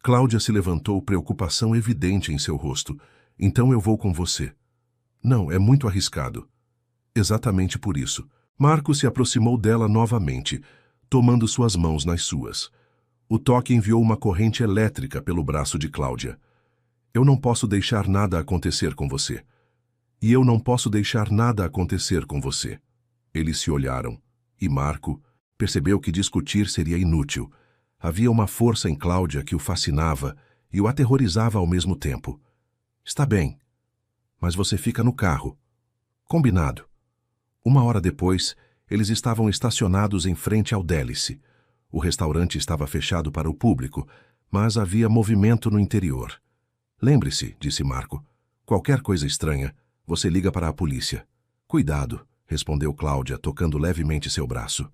Cláudia se levantou, preocupação evidente em seu rosto. Então eu vou com você. Não, é muito arriscado. Exatamente por isso. Marco se aproximou dela novamente, tomando suas mãos nas suas. O toque enviou uma corrente elétrica pelo braço de Cláudia. Eu não posso deixar nada acontecer com você. E eu não posso deixar nada acontecer com você. Eles se olharam, e Marco percebeu que discutir seria inútil. Havia uma força em Cláudia que o fascinava e o aterrorizava ao mesmo tempo. Está bem, mas você fica no carro. Combinado. 1 hora depois, eles estavam estacionados em frente ao Délice. O restaurante estava fechado para o público, mas havia movimento no interior. Lembre-se, disse Marco, qualquer coisa estranha, você liga para a polícia. Cuidado, respondeu Cláudia, tocando levemente seu braço.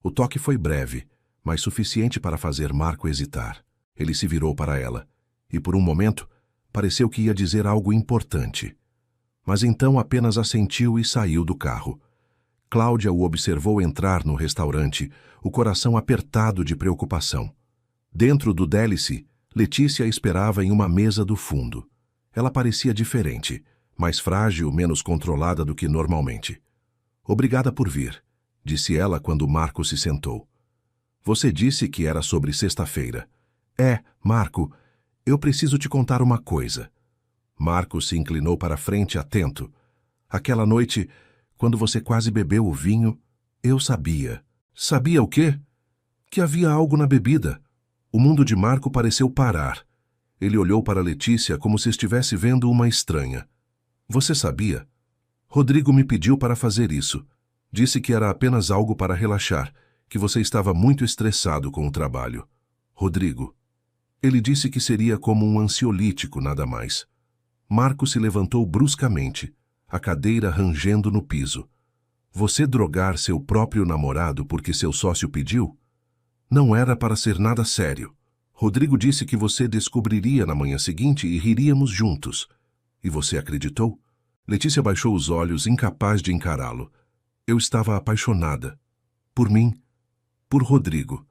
O toque foi breve, mas suficiente para fazer Marco hesitar. Ele se virou para ela, e por um momento, pareceu que ia dizer algo importante. Mas então apenas assentiu e saiu do carro. Cláudia o observou entrar no restaurante, o coração apertado de preocupação. Dentro do Délice, Letícia esperava em uma mesa do fundo. Ela parecia diferente, mais frágil, menos controlada do que normalmente. Obrigada por vir, disse ela quando Marco se sentou. Você disse que era sobre sexta-feira. Marco, eu preciso te contar uma coisa. Marco se inclinou para a frente, atento. Aquela noite, quando você quase bebeu o vinho, eu sabia. Sabia o quê? Que havia algo na bebida. O mundo de Marco pareceu parar. Ele olhou para Letícia como se estivesse vendo uma estranha. Você sabia? Rodrigo me pediu para fazer isso. Disse que era apenas algo para relaxar, que você estava muito estressado com o trabalho. Rodrigo. Ele disse que seria como um ansiolítico, nada mais. Marco se levantou bruscamente, a cadeira rangendo no piso. Você drogar seu próprio namorado porque seu sócio pediu? Não era para ser nada sério. Rodrigo disse que você descobriria na manhã seguinte e riríamos juntos. E você acreditou? Letícia baixou os olhos, incapaz de encará-lo. Eu estava apaixonada. Por mim. Por Rodrigo.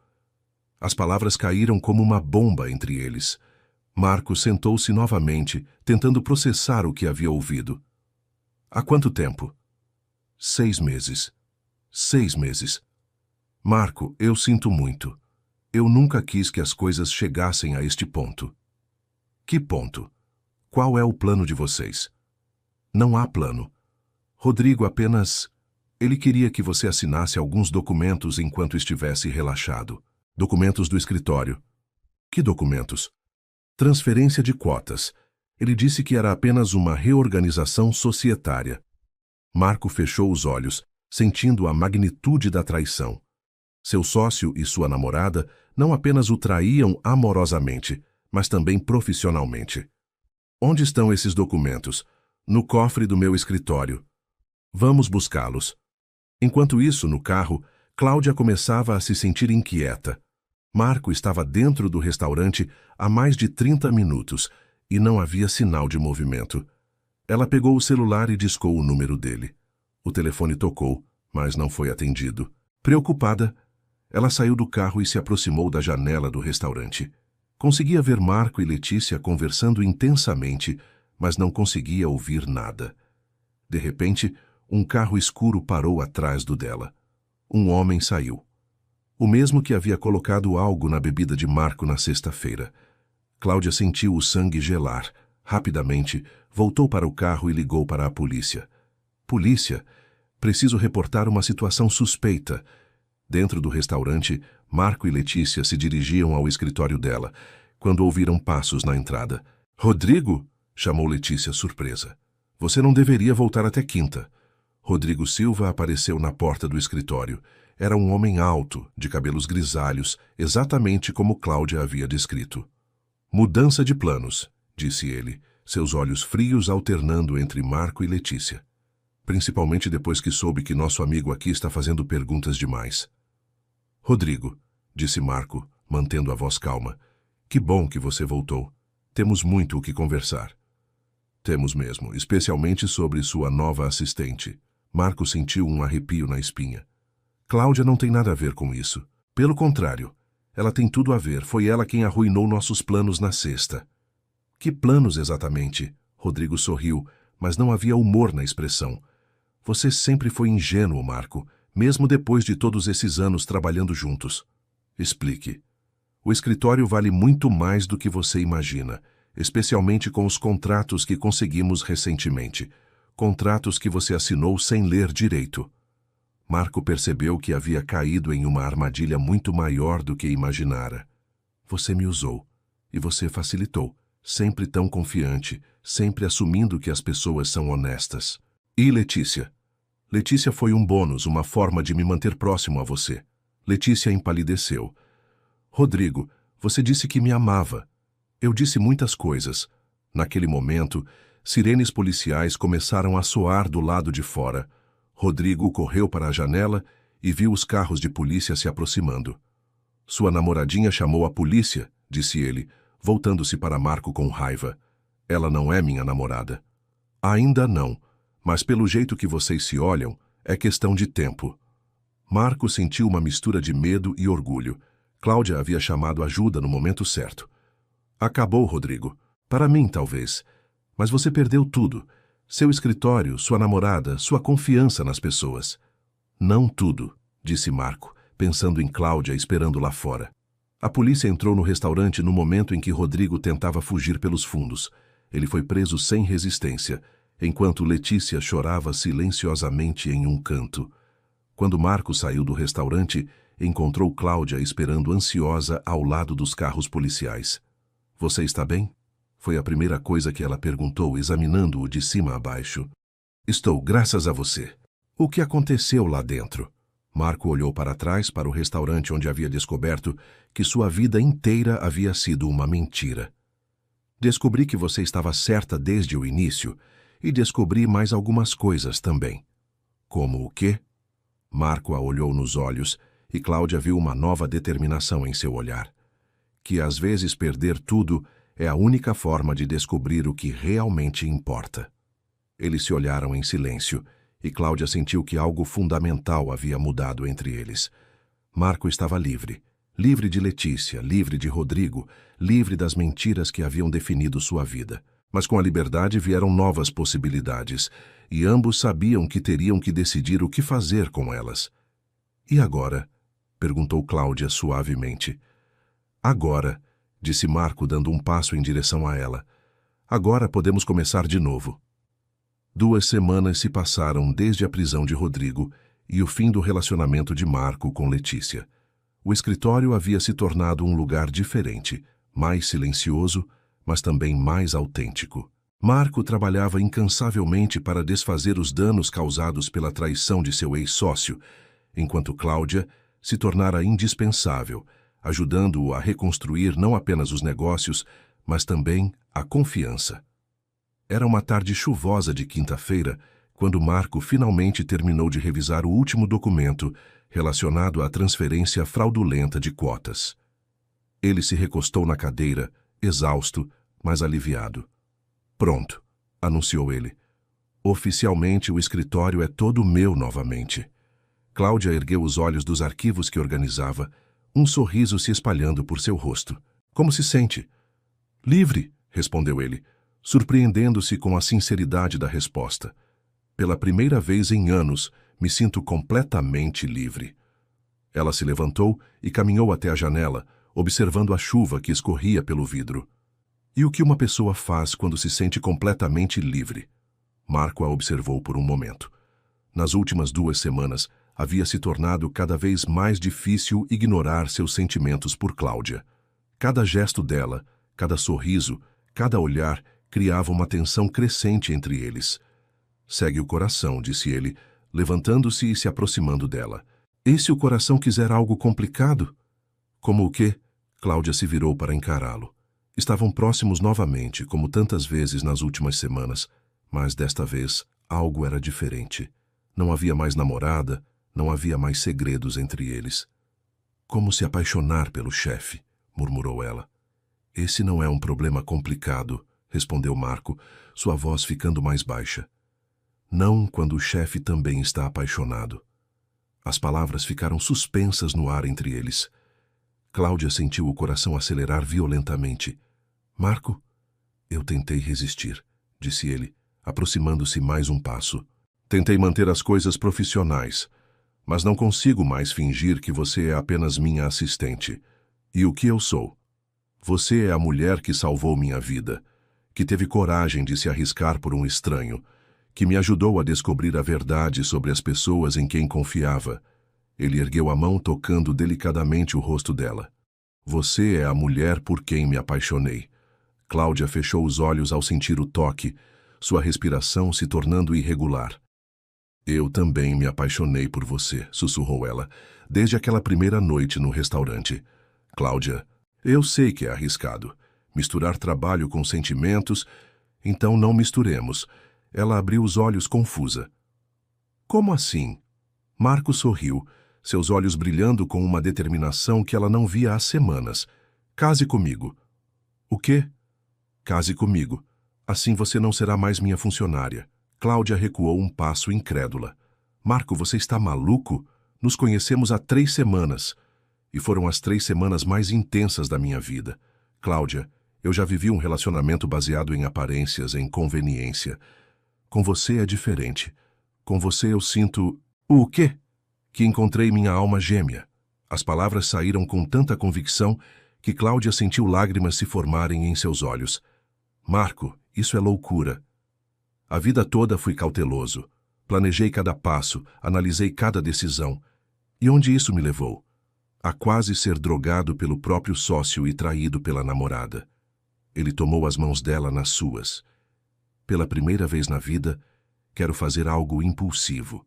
As palavras caíram como uma bomba entre eles. Marco sentou-se novamente, tentando processar o que havia ouvido. Há quanto tempo? 6 meses. 6 meses. Marco, eu sinto muito. Eu nunca quis que as coisas chegassem a este ponto. Que ponto? Qual é o plano de vocês? Não há plano. Rodrigo apenas... Ele queria que você assinasse alguns documentos enquanto estivesse relaxado. Documentos do escritório. Que documentos? Transferência de cotas. Ele disse que era apenas uma reorganização societária. Marco fechou os olhos, sentindo a magnitude da traição. Seu sócio e sua namorada não apenas o traíam amorosamente, mas também profissionalmente. Onde estão esses documentos? No cofre do meu escritório. Vamos buscá-los. Enquanto isso, no carro, Cláudia começava a se sentir inquieta. Marco estava dentro do restaurante há mais de 30 minutos e não havia sinal de movimento. Ela pegou o celular e discou o número dele. O telefone tocou, mas não foi atendido. Preocupada, ela saiu do carro e se aproximou da janela do restaurante. Conseguia ver Marco e Letícia conversando intensamente, mas não conseguia ouvir nada. De repente, um carro escuro parou atrás do dela. Um homem saiu. O mesmo que havia colocado algo na bebida de Marco na sexta-feira. Cláudia sentiu o sangue gelar. Rapidamente, voltou para o carro e ligou para a polícia. Polícia, preciso reportar uma situação suspeita. Dentro do restaurante, Marco e Letícia se dirigiam ao escritório dela, quando ouviram passos na entrada. Rodrigo? Chamou Letícia, surpresa. Você não deveria voltar até quinta. Rodrigo Silva apareceu na porta do escritório. Era um homem alto, de cabelos grisalhos, exatamente como Cláudia havia descrito. Mudança de planos, disse ele, seus olhos frios alternando entre Marco e Letícia. Principalmente depois que soube que nosso amigo aqui está fazendo perguntas demais. Rodrigo, disse Marco, mantendo a voz calma, que bom que você voltou. Temos muito o que conversar. Temos mesmo, especialmente sobre sua nova assistente. Marco sentiu um arrepio na espinha. Cláudia não tem nada a ver com isso. Pelo contrário, Ela tem tudo a ver, foi ela quem arruinou nossos planos na sexta. Que planos exatamente? Rodrigo sorriu, mas não havia humor na expressão. Você sempre foi ingênuo, Marco, mesmo depois de todos esses anos trabalhando juntos. Explique. O escritório vale muito mais do que você imagina, especialmente com os contratos que conseguimos recentemente. Contratos que você assinou sem ler direito. Marco percebeu que havia caído em uma armadilha muito maior do que imaginara. Você me usou, e você facilitou, sempre tão confiante, sempre assumindo que as pessoas são honestas. E Letícia? Letícia foi um bônus, uma forma de me manter próximo a você. Letícia empalideceu. Rodrigo, você disse que me amava. Eu disse muitas coisas. Naquele momento, sirenes policiais começaram a soar do lado de fora. Rodrigo correu para a janela e viu os carros de polícia se aproximando. Sua namoradinha chamou a polícia, disse ele, voltando-se para Marco com raiva. Ela não é minha namorada. Ainda não, mas pelo jeito que vocês se olham, é questão de tempo. Marco sentiu uma mistura de medo e orgulho. Cláudia havia chamado ajuda no momento certo. Acabou, Rodrigo. Para mim, talvez. Mas você perdeu tudo. Seu escritório, sua namorada, sua confiança nas pessoas. Não tudo, disse Marco, pensando em Cláudia esperando lá fora. A polícia entrou no restaurante no momento em que Rodrigo tentava fugir pelos fundos. Ele foi preso sem resistência, enquanto Letícia chorava silenciosamente em um canto. Quando Marco saiu do restaurante, encontrou Cláudia esperando ansiosa ao lado dos carros policiais. Você está bem? Foi a primeira coisa que ela perguntou, examinando-o de cima a baixo. Estou, graças a você. O que aconteceu lá dentro? Marco olhou para trás, para o restaurante onde havia descoberto que sua vida inteira havia sido uma mentira. Descobri que você estava certa desde o início e descobri mais algumas coisas também. Como o quê? Marco a olhou nos olhos e Cláudia viu uma nova determinação em seu olhar. Que às vezes perder tudo é a única forma de descobrir o que realmente importa. Eles se olharam em silêncio e Cláudia sentiu que algo fundamental havia mudado entre eles. Marco estava livre. Livre de Letícia, livre de Rodrigo, livre das mentiras que haviam definido sua vida. Mas com a liberdade vieram novas possibilidades, e ambos sabiam que teriam que decidir o que fazer com elas. E agora? Perguntou Cláudia suavemente. Agora, disse Marco dando um passo em direção a ela. Agora podemos começar de novo. 2 semanas se passaram desde a prisão de Rodrigo e o fim do relacionamento de Marco com Letícia. O escritório havia se tornado um lugar diferente, mais silencioso, mas também mais autêntico. Marco trabalhava incansavelmente para desfazer os danos causados pela traição de seu ex-sócio, enquanto Cláudia se tornara indispensável, ajudando-o a reconstruir não apenas os negócios, mas também a confiança. Era uma tarde chuvosa de quinta-feira, quando Marco finalmente terminou de revisar o último documento relacionado à transferência fraudulenta de cotas. Ele se recostou na cadeira, exausto, mas aliviado. Pronto, anunciou ele. Oficialmente o escritório é todo meu novamente. Cláudia ergueu os olhos dos arquivos que organizava, um sorriso se espalhando por seu rosto. Como se sente? Livre, respondeu ele, surpreendendo-se com a sinceridade da resposta. Pela primeira vez em anos, me sinto completamente livre. Ela se levantou e caminhou até a janela, observando a chuva que escorria pelo vidro. E o que uma pessoa faz quando se sente completamente livre? Marco a observou por um momento. Nas últimas 2 semanas, havia se tornado cada vez mais difícil ignorar seus sentimentos por Cláudia. Cada gesto dela, cada sorriso, cada olhar criava uma tensão crescente entre eles. Segue o coração, disse ele, levantando-se e se aproximando dela. E se o coração quiser algo complicado? Como o quê? Cláudia se virou para encará-lo. Estavam próximos novamente, como tantas vezes nas últimas semanas, mas desta vez algo era diferente. Não havia mais namorada, não havia mais segredos entre eles. Como se apaixonar pelo chefe, murmurou ela. Esse não é um problema complicado, respondeu Marco, sua voz ficando mais baixa. Não quando o chefe também está apaixonado. As palavras ficaram suspensas no ar entre eles. Cláudia sentiu o coração acelerar violentamente. Marco? Eu tentei resistir, disse ele, aproximando-se mais um passo. Tentei manter as coisas profissionais, mas não consigo mais fingir que você é apenas minha assistente. E o que eu sou? Você é a mulher que salvou minha vida, que teve coragem de se arriscar por um estranho, que me ajudou a descobrir a verdade sobre as pessoas em quem confiava. Ele ergueu a mão tocando delicadamente o rosto dela. Você é a mulher por quem me apaixonei. Cláudia fechou os olhos ao sentir o toque, sua respiração se tornando irregular. Eu também me apaixonei por você, sussurrou ela, desde aquela primeira noite no restaurante. Cláudia, eu sei que é arriscado. Misturar trabalho com sentimentos, então não misturemos. Ela abriu os olhos confusa. Como assim? Marco sorriu, seus olhos brilhando com uma determinação que ela não via há semanas. Case comigo. O quê? Case comigo. Assim você não será mais minha funcionária. Cláudia recuou um passo incrédula. Marco, você está maluco? Nos conhecemos há 3 semanas. E foram as 3 semanas mais intensas da minha vida. Cláudia, eu já vivi um relacionamento baseado em aparências, em conveniência. Com você é diferente. Com você eu sinto... O quê? Que encontrei minha alma gêmea. As palavras saíram com tanta convicção que Cláudia sentiu lágrimas se formarem em seus olhos. Marco, isso é loucura. A vida toda fui cauteloso. Planejei cada passo, analisei cada decisão. E onde isso me levou? A quase ser drogado pelo próprio sócio e traído pela namorada. Ele tomou as mãos dela nas suas. Pela primeira vez na vida, quero fazer algo impulsivo.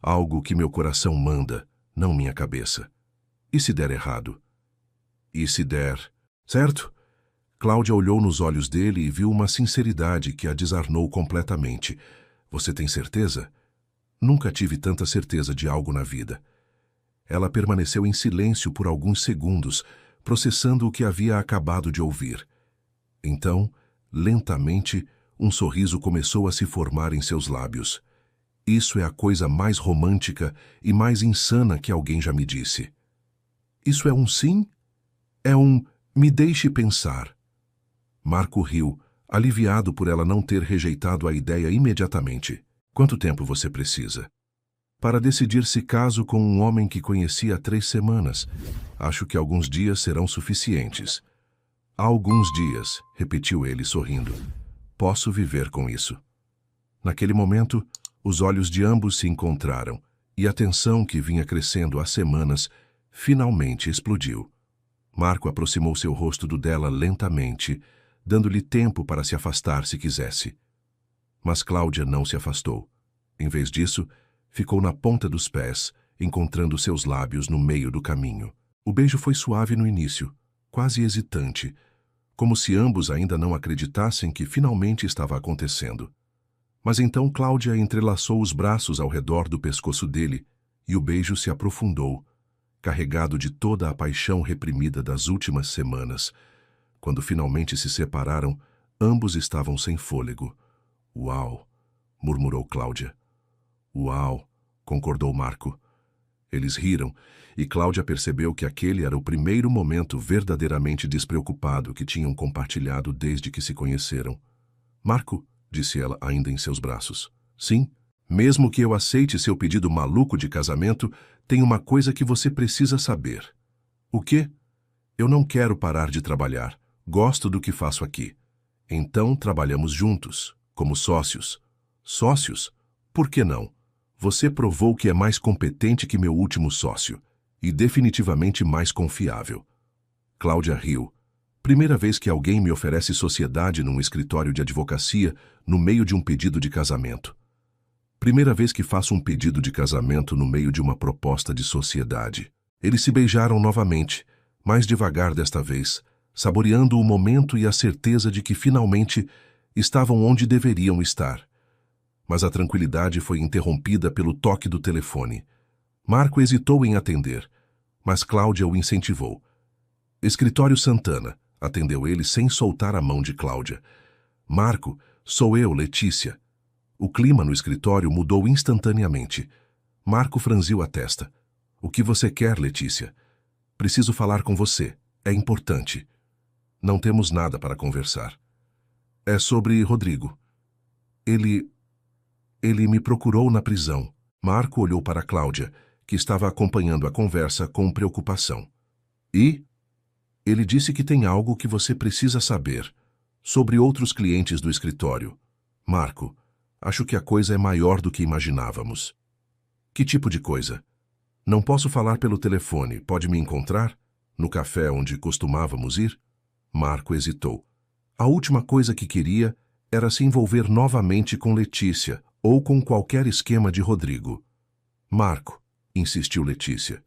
Algo que meu coração manda, não minha cabeça. E se der errado? E se der... Certo? Cláudia olhou nos olhos dele e viu uma sinceridade que a desarmou completamente. Você tem certeza? Nunca tive tanta certeza de algo na vida. Ela permaneceu em silêncio por alguns segundos, processando o que havia acabado de ouvir. Então, lentamente, um sorriso começou a se formar em seus lábios. Isso é a coisa mais romântica e mais insana que alguém já me disse. Isso é um sim? É um me deixe pensar. Marco riu, aliviado por ela não ter rejeitado a ideia imediatamente. Quanto tempo você precisa? Para decidir se caso com um homem que conheci há 3 semanas. Acho que alguns dias serão suficientes. Alguns dias, repetiu ele sorrindo. Posso viver com isso. Naquele momento, os olhos de ambos se encontraram e a tensão que vinha crescendo há semanas finalmente explodiu. Marco aproximou seu rosto do dela lentamente, dando-lhe tempo para se afastar se quisesse. Mas Cláudia não se afastou. Em vez disso, ficou na ponta dos pés, encontrando seus lábios no meio do caminho. O beijo foi suave no início, quase hesitante, como se ambos ainda não acreditassem que finalmente estava acontecendo. Mas então Cláudia entrelaçou os braços ao redor do pescoço dele e o beijo se aprofundou, carregado de toda a paixão reprimida das últimas semanas. Quando finalmente se separaram, ambos estavam sem fôlego. Uau! Murmurou Cláudia. Uau! Concordou Marco. Eles riram, e Cláudia percebeu que aquele era o primeiro momento verdadeiramente despreocupado que tinham compartilhado desde que se conheceram. Marco, disse ela ainda em seus braços. Sim, mesmo que eu aceite seu pedido maluco de casamento, tem uma coisa que você precisa saber. O quê? Eu não quero parar de trabalhar. Gosto do que faço aqui. Então trabalhamos juntos, como sócios. Sócios? Por que não? Você provou que é mais competente que meu último sócio, e definitivamente mais confiável. Cláudia riu. Primeira vez que alguém me oferece sociedade num escritório de advocacia no meio de um pedido de casamento. Primeira vez que faço um pedido de casamento no meio de uma proposta de sociedade. Eles se beijaram novamente, mais devagar desta vez, saboreando o momento e a certeza de que finalmente estavam onde deveriam estar. Mas a tranquilidade foi interrompida pelo toque do telefone. Marco hesitou em atender, mas Cláudia o incentivou. Escritório Santana, atendeu ele sem soltar a mão de Cláudia. Marco, sou eu, Letícia. O clima no escritório mudou instantaneamente. Marco franziu a testa. O que você quer, Letícia? Preciso falar com você. É importante. Não temos nada para conversar. É sobre Rodrigo. Ele me procurou na prisão. Marco olhou para Cláudia, que estava acompanhando a conversa com preocupação. E? Ele disse que tem algo que você precisa saber. Sobre outros clientes do escritório. Marco, acho que a coisa é maior do que imaginávamos. Que tipo de coisa? Não posso falar pelo telefone. Pode me encontrar? No café onde costumávamos ir? Marco hesitou. A última coisa que queria era se envolver novamente com Letícia ou com qualquer esquema de Rodrigo. Marco, insistiu Letícia.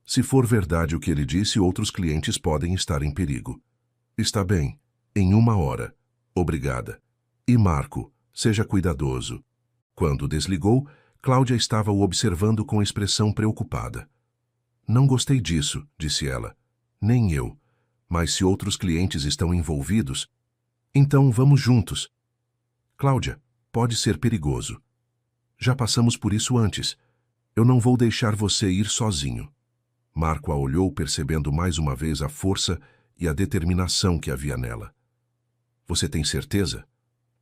Se for verdade o que ele disse, outros clientes podem estar em perigo. Está bem. Em 1 hora. Obrigada. E Marco, seja cuidadoso. Quando desligou, Cláudia estava o observando com expressão preocupada. Não gostei disso, disse ela. Nem eu. Mas se outros clientes estão envolvidos, então vamos juntos. Cláudia, pode ser perigoso. Já passamos por isso antes. Eu não vou deixar você ir sozinho. Marco a olhou, percebendo mais uma vez a força e a determinação que havia nela. Você tem certeza?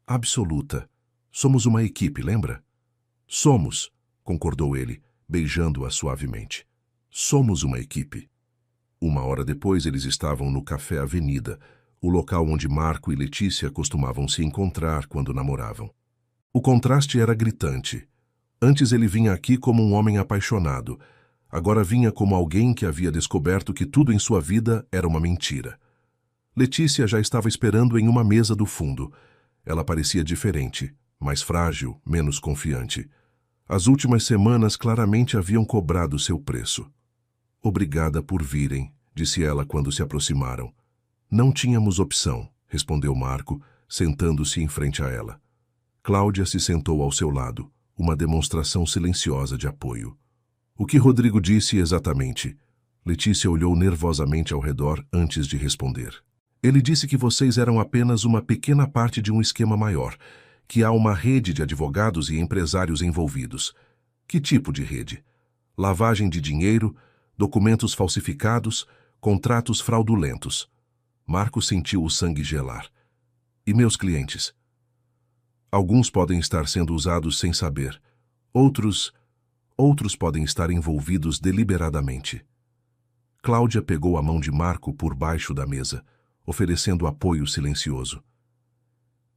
Absoluta. Somos uma equipe, lembra? Somos, concordou ele, beijando-a suavemente. Somos uma equipe. 1 hora depois, eles estavam no Café Avenida, o local onde Marco e Letícia costumavam se encontrar quando namoravam. O contraste era gritante. Antes ele vinha aqui como um homem apaixonado. Agora vinha como alguém que havia descoberto que tudo em sua vida era uma mentira. Letícia já estava esperando em uma mesa do fundo. Ela parecia diferente, mais frágil, menos confiante. As últimas semanas claramente haviam cobrado seu preço. Obrigada por virem, disse ela quando se aproximaram. Não tínhamos opção, respondeu Marco, sentando-se em frente a ela. Cláudia se sentou ao seu lado, uma demonstração silenciosa de apoio. O que Rodrigo disse exatamente? Letícia olhou nervosamente ao redor antes de responder. Ele disse que vocês eram apenas uma pequena parte de um esquema maior, que há uma rede de advogados e empresários envolvidos. Que tipo de rede? Lavagem de dinheiro, documentos falsificados, contratos fraudulentos. Marco sentiu o sangue gelar. E meus clientes? Alguns podem estar sendo usados sem saber. Outros podem estar envolvidos deliberadamente. Cláudia pegou a mão de Marco por baixo da mesa, oferecendo apoio silencioso.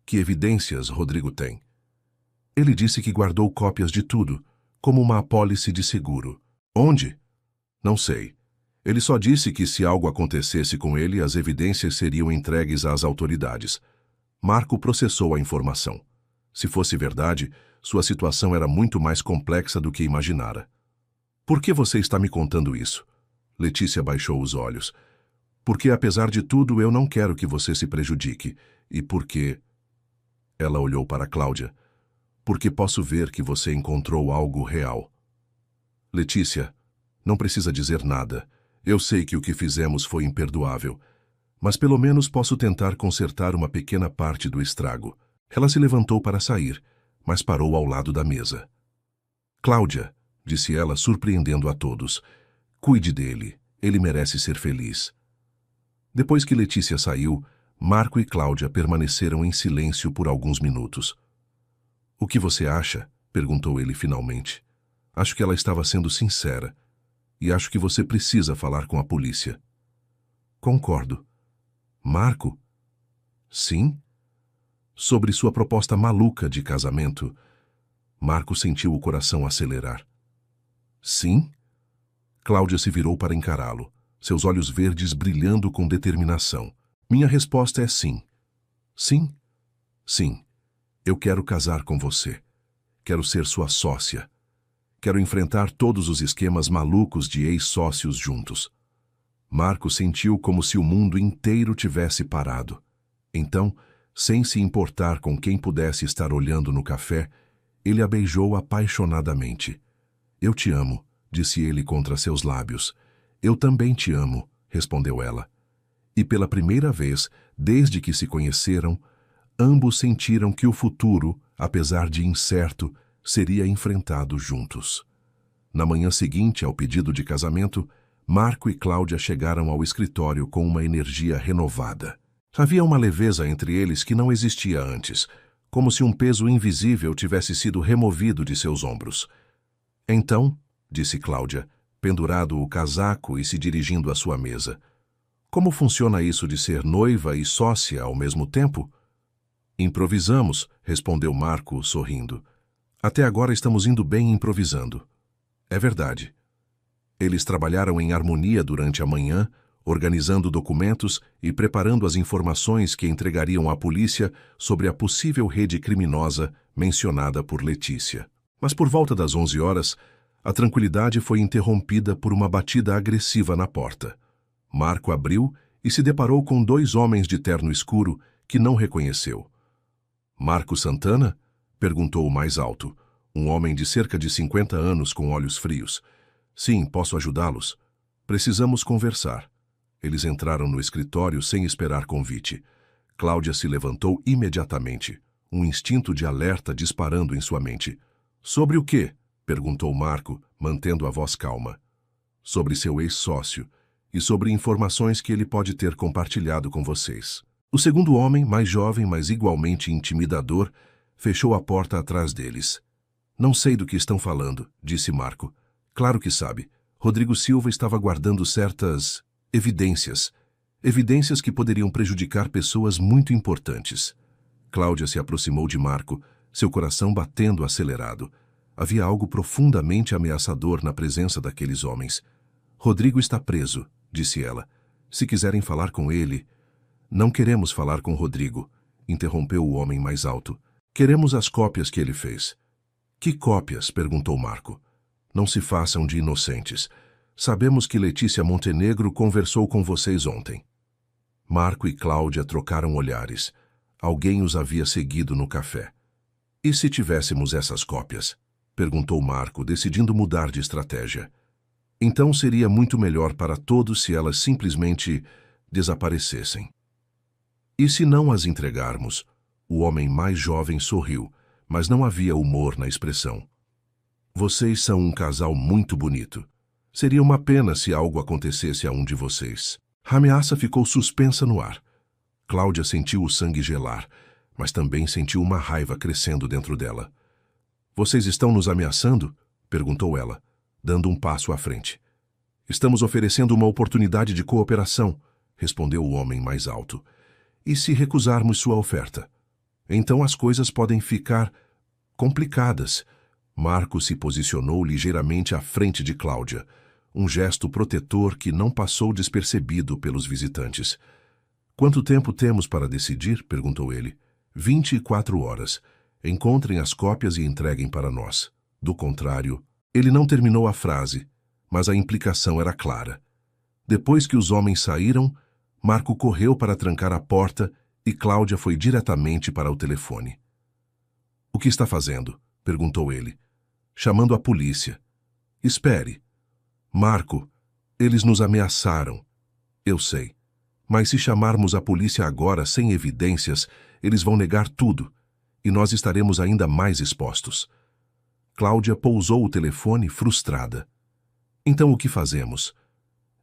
Que evidências Rodrigo tem? Ele disse que guardou cópias de tudo, como uma apólice de seguro. Onde? Não sei. Ele só disse que se algo acontecesse com ele, as evidências seriam entregues às autoridades. Marco processou a informação. Se fosse verdade, sua situação era muito mais complexa do que imaginara. Por que você está me contando isso? Letícia baixou os olhos. Porque, apesar de tudo, eu não quero que você se prejudique. E porque... Ela olhou para Cláudia. Porque posso ver que você encontrou algo real. Letícia, não precisa dizer nada. Eu sei que o que fizemos foi imperdoável. Mas pelo menos posso tentar consertar uma pequena parte do estrago. Ela se levantou para sair, mas parou ao lado da mesa. Cláudia, disse ela, surpreendendo a todos, cuide dele. Ele merece ser feliz. Depois que Letícia saiu, Marco e Cláudia permaneceram em silêncio por alguns minutos. O que você acha? Perguntou ele finalmente. Acho que ela estava sendo sincera. E acho que você precisa falar com a polícia. Concordo. Marco? Sim? Sobre sua proposta maluca de casamento. Marco sentiu o coração acelerar. Sim? Cláudia se virou para encará-lo, seus olhos verdes brilhando com determinação. Minha resposta é sim. Sim? Sim. Eu quero casar com você. Quero ser sua sócia. Quero enfrentar todos os esquemas malucos de ex-sócios juntos. Marco sentiu como se o mundo inteiro tivesse parado. Então, sem se importar com quem pudesse estar olhando no café, ele a beijou apaixonadamente. Eu te amo, disse ele contra seus lábios. Eu também te amo, respondeu ela. E pela primeira vez, desde que se conheceram, ambos sentiram que o futuro, apesar de incerto, seria enfrentado juntos. Na manhã seguinte ao pedido de casamento, Marco e Cláudia chegaram ao escritório com uma energia renovada. Havia uma leveza entre eles que não existia antes, como se um peso invisível tivesse sido removido de seus ombros. Então, disse Cláudia, pendurado o casaco e se dirigindo à sua mesa, como funciona isso de ser noiva e sócia ao mesmo tempo? Improvisamos, respondeu Marco, sorrindo. Até agora estamos indo bem improvisando. É verdade. Eles trabalharam em harmonia durante a manhã, organizando documentos e preparando as informações que entregariam à polícia sobre a possível rede criminosa mencionada por Letícia. Mas por volta das 11 horas, a tranquilidade foi interrompida por uma batida agressiva na porta. Marco abriu e se deparou com 2 homens de terno escuro que não reconheceu. Marco Santana? Perguntou o mais alto, um homem de cerca de 50 anos com olhos frios. Sim, posso ajudá-los. Precisamos conversar. Eles entraram no escritório sem esperar convite. Cláudia se levantou imediatamente, um instinto de alerta disparando em sua mente. Sobre o quê? Perguntou Marco, mantendo a voz calma. Sobre seu ex-sócio e sobre informações que ele pode ter compartilhado com vocês. O segundo homem, mais jovem, mas igualmente intimidador, fechou a porta atrás deles. Não sei do que estão falando, disse Marco. Claro que sabe. Rodrigo Silva estava guardando certas evidências que poderiam prejudicar pessoas muito importantes. Cláudia se aproximou de Marco, seu coração batendo acelerado. Havia algo profundamente ameaçador na presença daqueles homens. Rodrigo está preso, disse ela. Se quiserem falar com ele... Não queremos falar com Rodrigo, interrompeu o homem mais alto. Queremos as cópias que ele fez. Que cópias? Perguntou Marco. Não se façam de inocentes. Sabemos que Letícia Montenegro conversou com vocês ontem. Marco e Cláudia trocaram olhares. Alguém os havia seguido no café. E se tivéssemos essas cópias? Perguntou Marco, decidindo mudar de estratégia. Então seria muito melhor para todos se elas simplesmente desaparecessem. E se não as entregarmos? O homem mais jovem sorriu, mas não havia humor na expressão. Vocês são um casal muito bonito. Seria uma pena se algo acontecesse a um de vocês. A ameaça ficou suspensa no ar. Cláudia sentiu o sangue gelar, mas também sentiu uma raiva crescendo dentro dela. Vocês estão nos ameaçando? Perguntou ela, dando um passo à frente. Estamos oferecendo uma oportunidade de cooperação, respondeu o homem mais alto. E se recusarmos sua oferta? Então as coisas podem ficar complicadas. Marco se posicionou ligeiramente à frente de Cláudia, um gesto protetor que não passou despercebido pelos visitantes. Quanto tempo temos para decidir? Perguntou ele. 24 horas. Encontrem as cópias e entreguem para nós. Do contrário, ele não terminou a frase, mas a implicação era clara. Depois que os homens saíram, Marco correu para trancar a porta e Cláudia foi diretamente para o telefone. O que está fazendo? Perguntou ele. Chamando a polícia. Espere. Marco, eles nos ameaçaram. Eu sei. Mas se chamarmos a polícia agora sem evidências, eles vão negar tudo, e nós estaremos ainda mais expostos. Cláudia pousou o telefone frustrada. Então o que fazemos?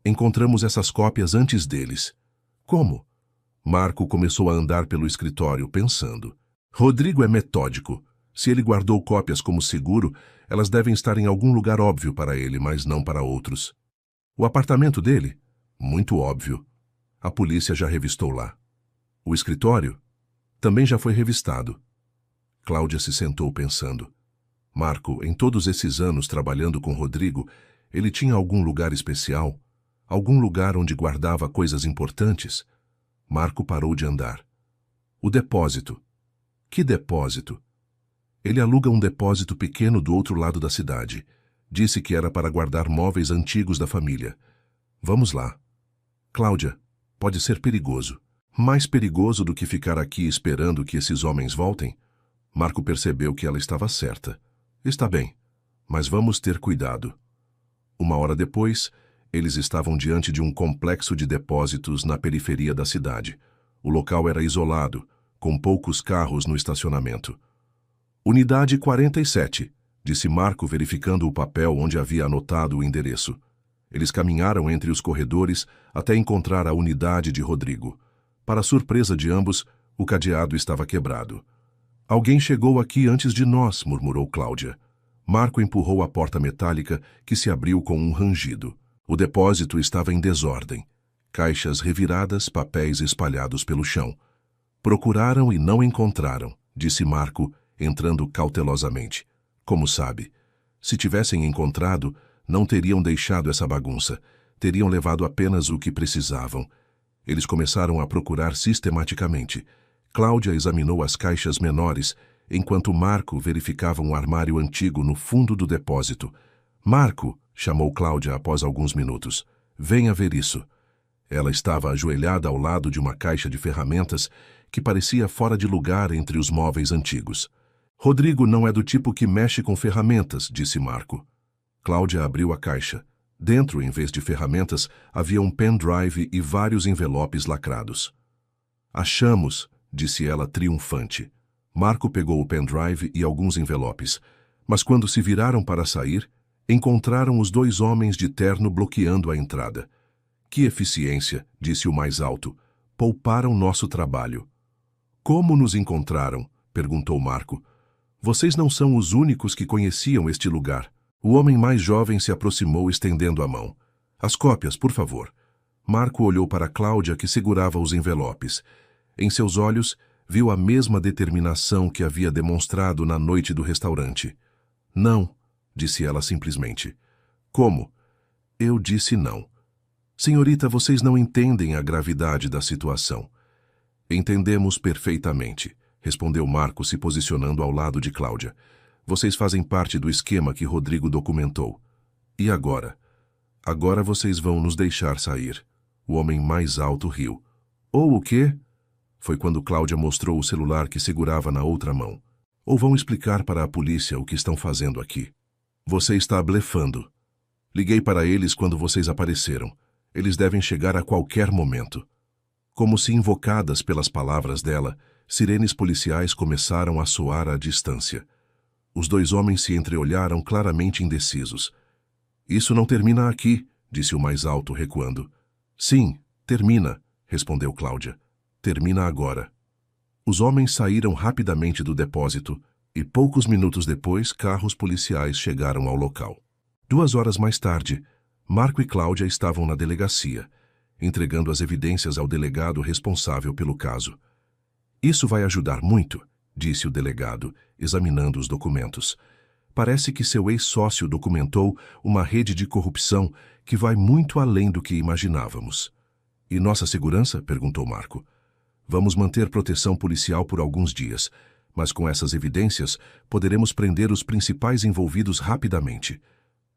Encontramos essas cópias antes deles. Como? Marco começou a andar pelo escritório, pensando. Rodrigo é metódico. Se ele guardou cópias como seguro, elas devem estar em algum lugar óbvio para ele, mas não para outros. O apartamento dele? Muito óbvio. A polícia já revistou lá. O escritório? Também já foi revistado. Cláudia se sentou pensando. Marco, em todos esses anos trabalhando com Rodrigo, ele tinha algum lugar especial? Algum lugar onde guardava coisas importantes? Marco parou de andar. O depósito. Que depósito? Ele aluga um depósito pequeno do outro lado da cidade. Disse que era para guardar móveis antigos da família. Vamos lá. Cláudia, pode ser perigoso. Mais perigoso do que ficar aqui esperando que esses homens voltem? Marco percebeu que ela estava certa. Está bem, mas vamos ter cuidado. Uma hora depois, eles estavam diante de um complexo de depósitos na periferia da cidade. O local era isolado, com poucos carros no estacionamento. Unidade 47, disse Marco verificando o papel onde havia anotado o endereço. Eles caminharam entre os corredores até encontrar a unidade de Rodrigo. Para surpresa de ambos, o cadeado estava quebrado. Alguém chegou aqui antes de nós, murmurou Cláudia. Marco empurrou a porta metálica, que se abriu com um rangido. O depósito estava em desordem. Caixas reviradas, papéis espalhados pelo chão. Procuraram e não encontraram, disse Marco, entrando cautelosamente. Como sabe? Se tivessem encontrado, não teriam deixado essa bagunça. Teriam levado apenas o que precisavam. Eles começaram a procurar sistematicamente. Cláudia examinou as caixas menores, enquanto Marco verificava um armário antigo no fundo do depósito. Marco, chamou Cláudia após alguns minutos. Venha ver isso. Ela estava ajoelhada ao lado de uma caixa de ferramentas que parecia fora de lugar entre os móveis antigos. Rodrigo não é do tipo que mexe com ferramentas, disse Marco. Cláudia abriu a caixa. Dentro, em vez de ferramentas, havia um pendrive e vários envelopes lacrados. Achamos, disse ela triunfante. Marco pegou o pendrive e alguns envelopes, mas quando se viraram para sair, encontraram os dois homens de terno bloqueando a entrada. Que eficiência, disse o mais alto. Pouparam nosso trabalho. Como nos encontraram? Perguntou Marco. Vocês não são os únicos que conheciam este lugar. O homem mais jovem se aproximou estendendo a mão. As cópias, por favor. Marco olhou para Cláudia, que segurava os envelopes. Em seus olhos, viu a mesma determinação que havia demonstrado na noite do restaurante. Não, disse ela simplesmente. Como? Eu disse não. Senhorita, vocês não entendem a gravidade da situação. Entendemos perfeitamente, respondeu Marco, se posicionando ao lado de Cláudia. Vocês fazem parte do esquema que Rodrigo documentou. E agora? Agora vocês vão nos deixar sair. O homem mais alto riu. Ou o quê? Foi quando Cláudia mostrou o celular que segurava na outra mão. Ou vão explicar para a polícia o que estão fazendo aqui. Você está blefando. Liguei para eles quando vocês apareceram. Eles devem chegar a qualquer momento. Como se invocadas pelas palavras dela, sirenes policiais começaram a soar à distância. Os dois homens se entreolharam claramente indecisos. Isso não termina aqui, disse o mais alto, recuando. Sim, termina, respondeu Cláudia. Termina agora. Os homens saíram rapidamente do depósito e poucos minutos depois carros policiais chegaram ao local. 2 horas mais tarde, Marco e Cláudia estavam na delegacia, entregando as evidências ao delegado responsável pelo caso. Isso vai ajudar muito, disse o delegado, examinando os documentos. Parece que seu ex-sócio documentou uma rede de corrupção que vai muito além do que imaginávamos. E nossa segurança? Perguntou Marco. Vamos manter proteção policial por alguns dias, mas com essas evidências poderemos prender os principais envolvidos rapidamente.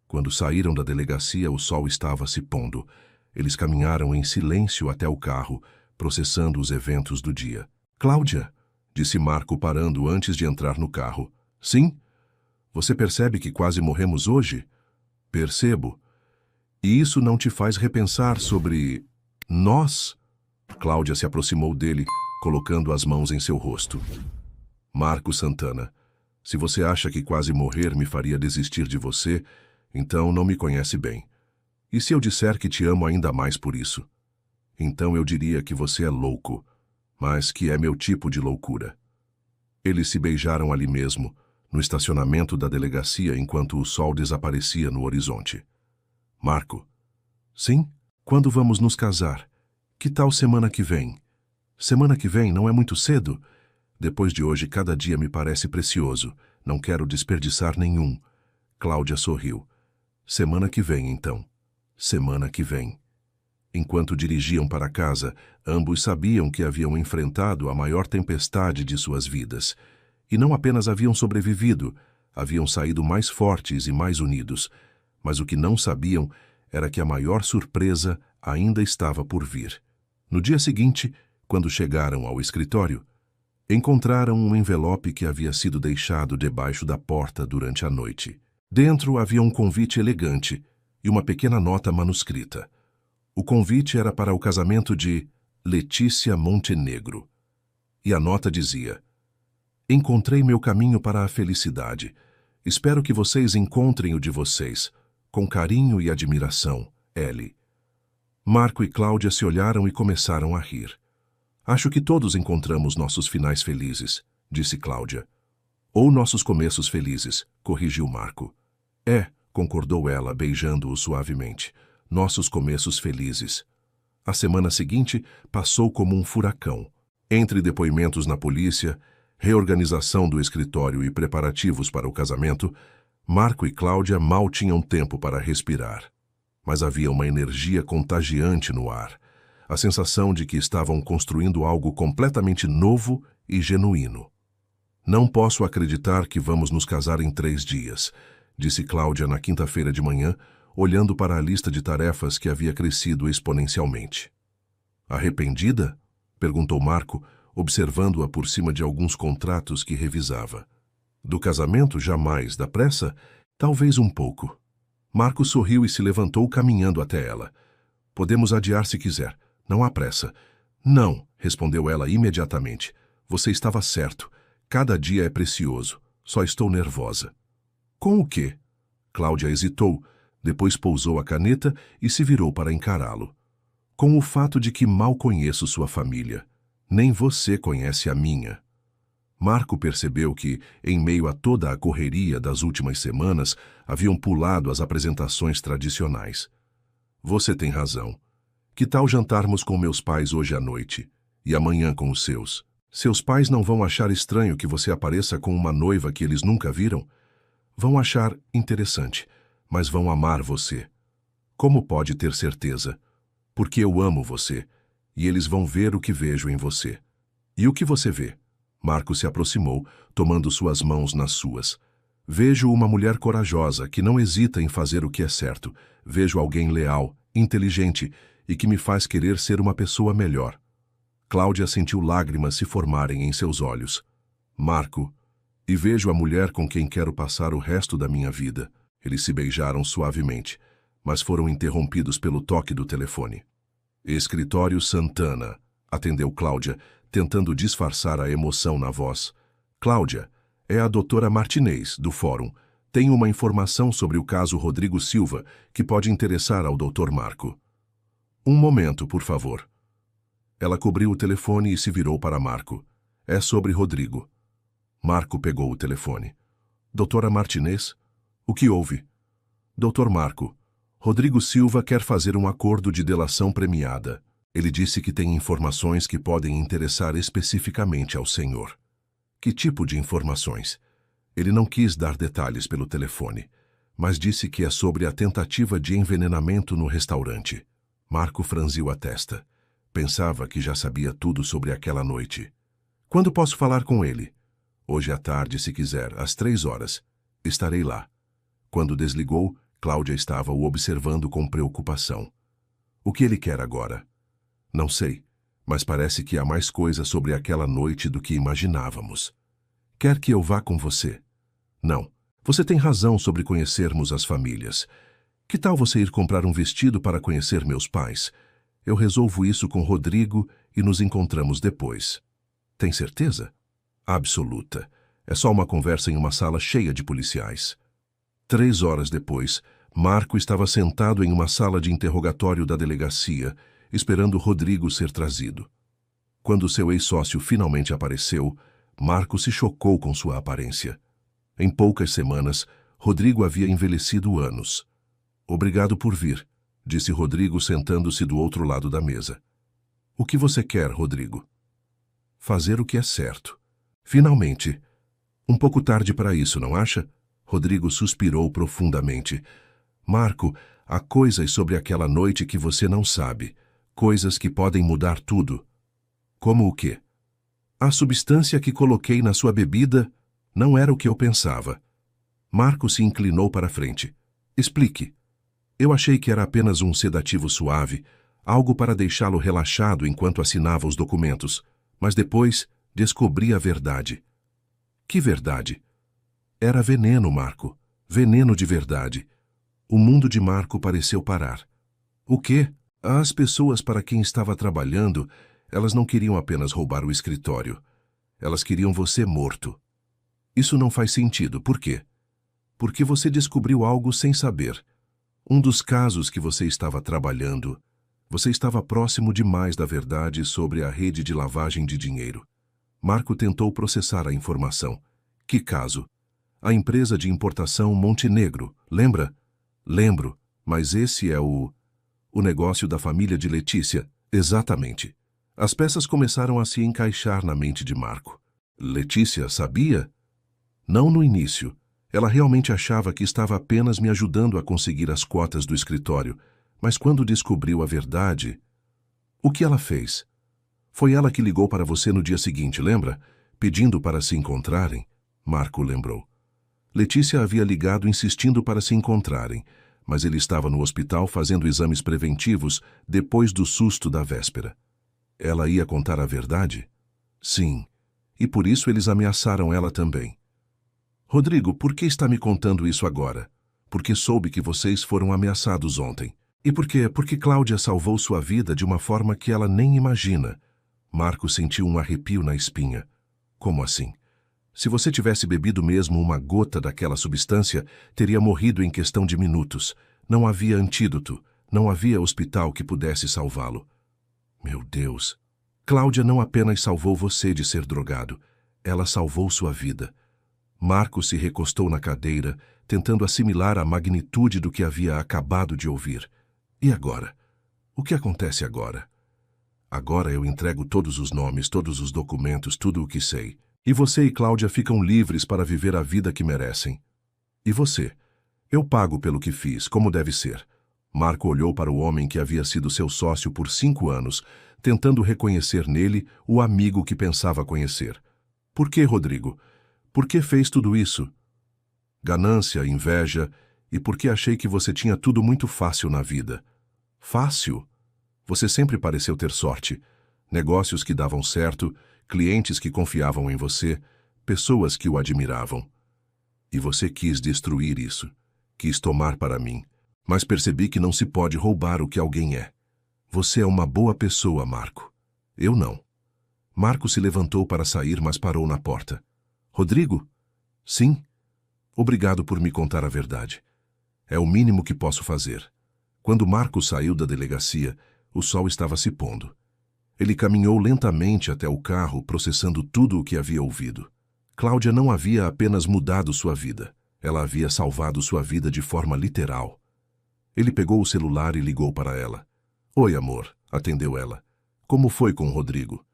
Quando saíram da delegacia, o sol estava se pondo. Eles caminharam em silêncio até o carro, processando os eventos do dia. Cláudia, disse Marco parando antes de entrar no carro. Sim? Você percebe que quase morremos hoje? Percebo. E isso não te faz repensar sobre... nós? Cláudia se aproximou dele, colocando as mãos em seu rosto. Marco Santana, se você acha que quase morrer me faria desistir de você, então não me conhece bem. E se eu disser que te amo ainda mais por isso? Então eu diria que você é louco, mas que é meu tipo de loucura. Eles se beijaram ali mesmo, no estacionamento da delegacia, enquanto o sol desaparecia no horizonte. Marco. Sim? Quando vamos nos casar? Que tal semana que vem? Semana que vem não é muito cedo? Depois de hoje, cada dia me parece precioso. Não quero desperdiçar nenhum. Cláudia sorriu. Semana que vem, então. Semana que vem. Enquanto dirigiam para casa, ambos sabiam que haviam enfrentado a maior tempestade de suas vidas. E não apenas haviam sobrevivido, haviam saído mais fortes e mais unidos. Mas o que não sabiam era que a maior surpresa ainda estava por vir. No dia seguinte, quando chegaram ao escritório, encontraram um envelope que havia sido deixado debaixo da porta durante a noite. Dentro havia um convite elegante e uma pequena nota manuscrita. O convite era para o casamento de Letícia Montenegro. E a nota dizia: Encontrei meu caminho para a felicidade. Espero que vocês encontrem o de vocês. Com carinho e admiração, L. Marco e Cláudia se olharam e começaram a rir. Acho que todos encontramos nossos finais felizes, disse Cláudia. Ou nossos começos felizes, corrigiu Marco. Concordou ela, beijando-o suavemente. Nossos começos felizes. A semana seguinte passou como um furacão. Entre depoimentos na polícia, reorganização do escritório e preparativos para o casamento, Marco e Cláudia mal tinham tempo para respirar. Mas havia uma energia contagiante no ar, a sensação de que estavam construindo algo completamente novo e genuíno. Não posso acreditar que vamos nos casar em 3 dias, disse Cláudia na quinta-feira de manhã, olhando para a lista de tarefas que havia crescido exponencialmente. Arrependida? Perguntou Marco, observando-a por cima de alguns contratos que revisava. Do casamento, jamais. Da pressa, talvez um pouco. Marco sorriu e se levantou caminhando até ela. Podemos adiar se quiser. Não há pressa. Não, respondeu ela imediatamente. Você estava certo. Cada dia é precioso. Só estou nervosa. Com o quê? Cláudia hesitou, depois pousou a caneta e se virou para encará-lo. Com o fato de que mal conheço sua família. Nem você conhece a minha. Marco percebeu que, em meio a toda a correria das últimas semanas, haviam pulado as apresentações tradicionais. Você tem razão. Que tal jantarmos com meus pais hoje à noite? E amanhã com os seus? Seus pais não vão achar estranho que você apareça com uma noiva que eles nunca viram? Vão achar interessante, mas vão amar você. Como pode ter certeza? Porque eu amo você, e eles vão ver o que vejo em você. E o que você vê? Marco se aproximou, tomando suas mãos nas suas. Vejo uma mulher corajosa, que não hesita em fazer o que é certo. Vejo alguém leal, inteligente e que me faz querer ser uma pessoa melhor. Cláudia sentiu lágrimas se formarem em seus olhos. Marco, e vejo a mulher com quem quero passar o resto da minha vida. Eles se beijaram suavemente, mas foram interrompidos pelo toque do telefone. Escritório Santana, atendeu Cláudia, tentando disfarçar a emoção na voz. Cláudia, é a doutora Martinez, do Fórum. Tenho uma informação sobre o caso Rodrigo Silva que pode interessar ao Dr. Marco. Um momento, por favor. Ela cobriu o telefone e se virou para Marco. É sobre Rodrigo. Marco pegou o telefone. Doutora Martinez? O que houve? Doutor Marco, Rodrigo Silva quer fazer um acordo de delação premiada. Ele disse que tem informações que podem interessar especificamente ao senhor. Que tipo de informações? Ele não quis dar detalhes pelo telefone, mas disse que é sobre a tentativa de envenenamento no restaurante. Marco franziu a testa. Pensava que já sabia tudo sobre aquela noite. Quando posso falar com ele? Hoje à tarde, se quiser, às 3 horas. Estarei lá. Quando desligou, Cláudia estava o observando com preocupação. O que ele quer agora? Não sei, mas parece que há mais coisa sobre aquela noite do que imaginávamos. Quer que eu vá com você? Não. Você tem razão sobre conhecermos as famílias. Que tal você ir comprar um vestido para conhecer meus pais? Eu resolvo isso com Rodrigo e nos encontramos depois. Tem certeza? Absoluta. É só uma conversa em uma sala cheia de policiais. 3 horas depois, Marco estava sentado em uma sala de interrogatório da delegacia, esperando Rodrigo ser trazido. Quando seu ex-sócio finalmente apareceu, Marco se chocou com sua aparência. Em poucas semanas, Rodrigo havia envelhecido anos. Obrigado por vir, disse Rodrigo sentando-se do outro lado da mesa. O que você quer, Rodrigo? Fazer o que é certo. Finalmente. Um pouco tarde para isso, não acha? Rodrigo suspirou profundamente. Marco, há coisas sobre aquela noite que você não sabe. Coisas que podem mudar tudo. Como o quê? A substância que coloquei na sua bebida não era o que eu pensava. Marco se inclinou para a frente. Explique. Eu achei que era apenas um sedativo suave, algo para deixá-lo relaxado enquanto assinava os documentos, mas depois descobri a verdade. Que verdade? Era veneno, Marco. Veneno de verdade. O mundo de Marco pareceu parar. O quê? As pessoas para quem estava trabalhando, elas não queriam apenas roubar o escritório. Elas queriam você morto. Isso não faz sentido. Por quê? Porque você descobriu algo sem saber. Um dos casos que você estava trabalhando, você estava próximo demais da verdade sobre a rede de lavagem de dinheiro. Marco tentou processar a informação. Que caso? A empresa de importação Montenegro, lembra? Lembro, mas esse é o negócio da família de Letícia. Exatamente. As peças começaram a se encaixar na mente de Marco. Letícia sabia? Não no início. Ela realmente achava que estava apenas me ajudando a conseguir as cotas do escritório, mas quando descobriu a verdade... O que ela fez? Foi ela que ligou para você no dia seguinte, lembra? Pedindo para se encontrarem. Marco lembrou. Letícia havia ligado insistindo para se encontrarem, mas ele estava no hospital fazendo exames preventivos depois do susto da véspera. Ela ia contar a verdade? Sim, e por isso eles ameaçaram ela também. Rodrigo, por que está me contando isso agora? Porque soube que vocês foram ameaçados ontem. E por quê? Porque Cláudia salvou sua vida de uma forma que ela nem imagina. Marco sentiu um arrepio na espinha. Como assim? Se você tivesse bebido mesmo uma gota daquela substância, teria morrido em questão de minutos. Não havia antídoto, não havia hospital que pudesse salvá-lo. Meu Deus! Cláudia não apenas salvou você de ser drogado, ela salvou sua vida. Marco se recostou na cadeira, tentando assimilar a magnitude do que havia acabado de ouvir. E agora? O que acontece agora? Agora eu entrego todos os nomes, todos os documentos, tudo o que sei. E você e Cláudia ficam livres para viver a vida que merecem. E você? Eu pago pelo que fiz, como deve ser. Marco olhou para o homem que havia sido seu sócio por 5 anos, tentando reconhecer nele o amigo que pensava conhecer. Por que, Rodrigo? Por que fez tudo isso? Ganância, inveja, e porque achei que você tinha tudo muito fácil na vida. Fácil? Você sempre pareceu ter sorte. Negócios que davam certo, clientes que confiavam em você, pessoas que o admiravam. E você quis destruir isso. Quis tomar para mim. Mas percebi que não se pode roubar o que alguém é. Você é uma boa pessoa, Marco. Eu não. Marco se levantou para sair, mas parou na porta. Rodrigo? Sim. Obrigado por me contar a verdade. É o mínimo que posso fazer. Quando Marco saiu da delegacia, o sol estava se pondo. Ele caminhou lentamente até o carro, processando tudo o que havia ouvido. Cláudia não havia apenas mudado sua vida. Ela havia salvado sua vida de forma literal. Ele pegou o celular e ligou para ela. Oi, amor, atendeu ela. Como foi com o Rodrigo?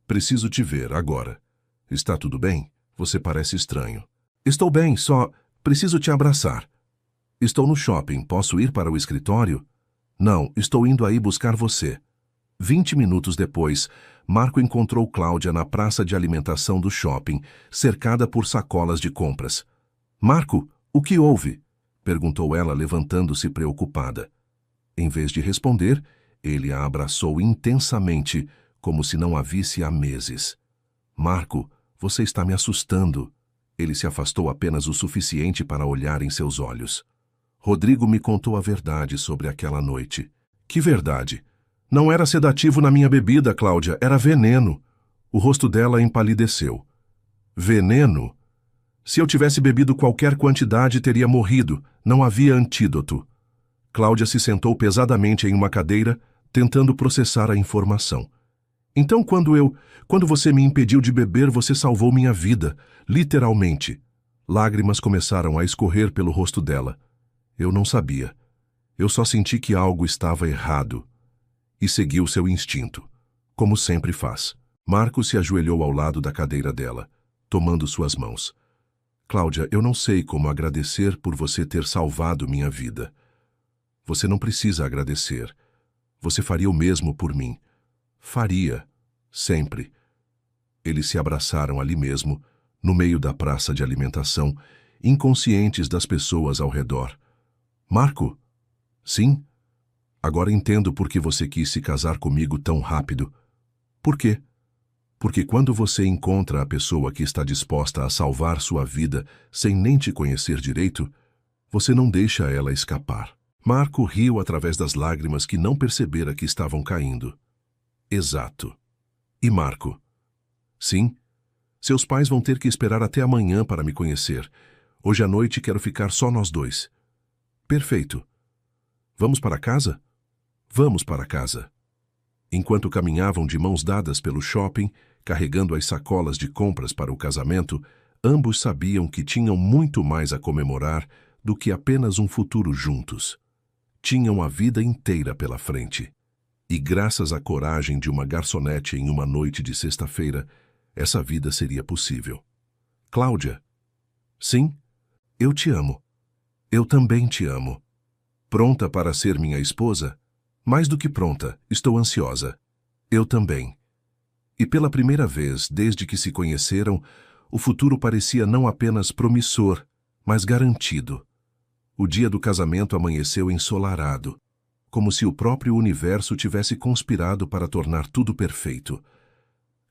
Preciso te ver, agora. Está tudo bem? Você parece estranho. Estou bem, só preciso te abraçar. Estou no shopping, posso ir para o escritório? Não, estou indo aí buscar você. 20 minutos depois, Marco encontrou Cláudia na praça de alimentação do shopping, cercada por sacolas de compras. Marco, o que houve? Perguntou ela, levantando-se preocupada. Em vez de responder, ele a abraçou intensamente, como se não a visse há meses. Marco, você está me assustando. Ele se afastou apenas o suficiente para olhar em seus olhos. Rodrigo me contou a verdade sobre aquela noite. Que verdade? Não era sedativo na minha bebida, Cláudia, era veneno. O rosto dela empalideceu. Veneno? Se eu tivesse bebido qualquer quantidade, teria morrido. Não havia antídoto. Cláudia se sentou pesadamente em uma cadeira, tentando processar a informação. Então, quando você me impediu de beber, você salvou minha vida, literalmente. Lágrimas começaram a escorrer pelo rosto dela. Eu não sabia. Eu só senti que algo estava errado. E seguiu seu instinto, como sempre faz. Marco se ajoelhou ao lado da cadeira dela, tomando suas mãos. Cláudia, eu não sei como agradecer por você ter salvado minha vida. Você não precisa agradecer. Você faria o mesmo por mim. Faria. Sempre. Eles se abraçaram ali mesmo, no meio da praça de alimentação, inconscientes das pessoas ao redor. Marco? Sim? Agora entendo por que você quis se casar comigo tão rápido. Por quê? Porque quando você encontra a pessoa que está disposta a salvar sua vida sem nem te conhecer direito, você não deixa ela escapar. Marco riu através das lágrimas que não percebera que estavam caindo. Exato. E Marco? Sim? Seus pais vão ter que esperar até amanhã para me conhecer. Hoje à noite quero ficar só nós dois. Perfeito. Vamos para casa? Vamos para casa. Enquanto caminhavam de mãos dadas pelo shopping, carregando as sacolas de compras para o casamento, ambos sabiam que tinham muito mais a comemorar do que apenas um futuro juntos. Tinham a vida inteira pela frente. E graças à coragem de uma garçonete em uma noite de sexta-feira, essa vida seria possível. Cláudia. Sim, eu te amo. Eu também te amo. Pronta para ser minha esposa? Mais do que pronta, estou ansiosa. Eu também. E pela primeira vez, desde que se conheceram, o futuro parecia não apenas promissor, mas garantido. O dia do casamento amanheceu ensolarado, como se o próprio universo tivesse conspirado para tornar tudo perfeito.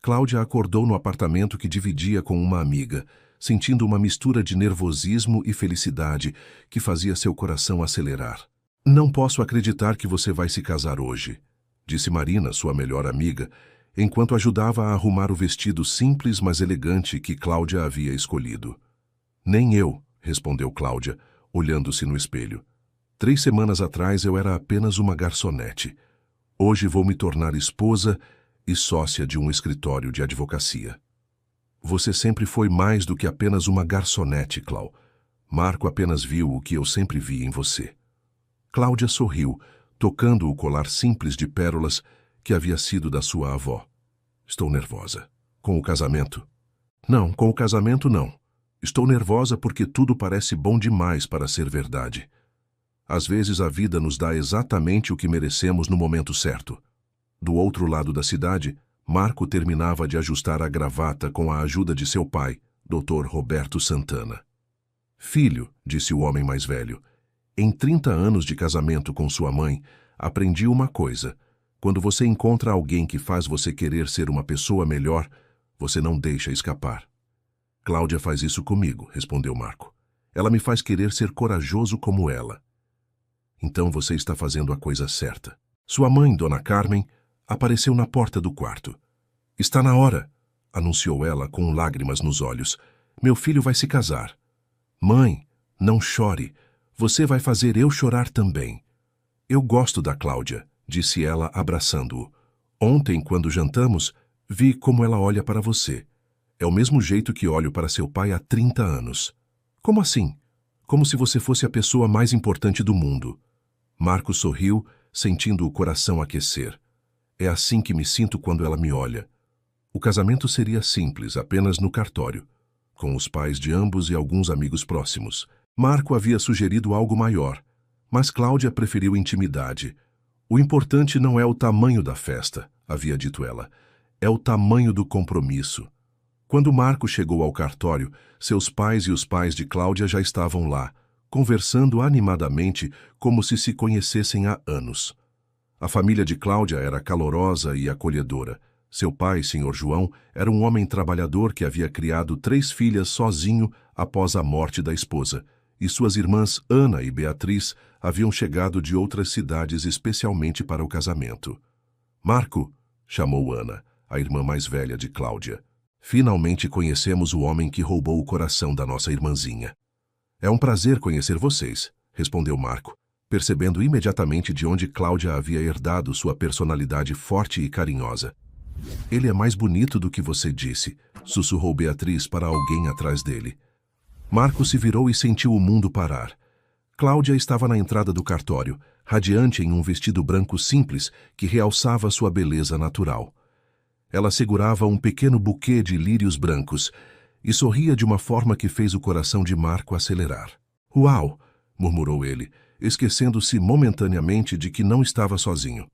Cláudia acordou no apartamento que dividia com uma amiga, sentindo uma mistura de nervosismo e felicidade que fazia seu coração acelerar. Não posso acreditar que você vai se casar hoje, disse Marina, sua melhor amiga, enquanto ajudava a arrumar o vestido simples, mas elegante que Cláudia havia escolhido. Nem eu, respondeu Cláudia, olhando-se no espelho. 3 semanas atrás eu era apenas uma garçonete. Hoje vou me tornar esposa e sócia de um escritório de advocacia. Você sempre foi mais do que apenas uma garçonete, Clau. Marco apenas viu o que eu sempre vi em você. Cláudia sorriu, tocando o colar simples de pérolas que havia sido da sua avó. Estou nervosa. Com o casamento? Não, com o casamento não. Estou nervosa porque tudo parece bom demais para ser verdade. Às vezes a vida nos dá exatamente o que merecemos no momento certo. Do outro lado da cidade, Marco terminava de ajustar a gravata com a ajuda de seu pai, Dr. Roberto Santana. Filho, disse o homem mais velho, em 30 anos de casamento com sua mãe, aprendi uma coisa. Quando você encontra alguém que faz você querer ser uma pessoa melhor, você não deixa escapar. Cláudia faz isso comigo, respondeu Marco. Ela me faz querer ser corajoso como ela. Então você está fazendo a coisa certa. Sua mãe, Dona Carmen, apareceu na porta do quarto. Está na hora, anunciou ela com lágrimas nos olhos. Meu filho vai se casar. Mãe, não chore. Você vai fazer eu chorar também. Eu gosto da Cláudia, disse ela abraçando-o. Ontem, quando jantamos, vi como ela olha para você. É o mesmo jeito que olho para seu pai há 30 anos. Como assim? Como se você fosse a pessoa mais importante do mundo. Marco sorriu, sentindo o coração aquecer. É assim que me sinto quando ela me olha. O casamento seria simples, apenas no cartório, com os pais de ambos e alguns amigos próximos. Marco havia sugerido algo maior, mas Cláudia preferiu intimidade. O importante não é o tamanho da festa, havia dito ela, é o tamanho do compromisso. Quando Marco chegou ao cartório, seus pais e os pais de Cláudia já estavam lá, conversando animadamente como se conhecessem há anos. A família de Cláudia era calorosa e acolhedora. Seu pai, Sr. João, era um homem trabalhador que havia criado 3 filhas sozinho após a morte da esposa, e suas irmãs Ana e Beatriz haviam chegado de outras cidades especialmente para o casamento. Marco, chamou Ana, a irmã mais velha de Cláudia. Finalmente conhecemos o homem que roubou o coração da nossa irmãzinha. É um prazer conhecer vocês, respondeu Marco, percebendo imediatamente de onde Cláudia havia herdado sua personalidade forte e carinhosa. Ele é mais bonito do que você disse, sussurrou Beatriz para alguém atrás dele. Marco se virou e sentiu o mundo parar. Cláudia estava na entrada do cartório, radiante em um vestido branco simples que realçava sua beleza natural. Ela segurava um pequeno buquê de lírios brancos e sorria de uma forma que fez o coração de Marco acelerar. Uau! Murmurou ele, esquecendo-se momentaneamente de que não estava sozinho.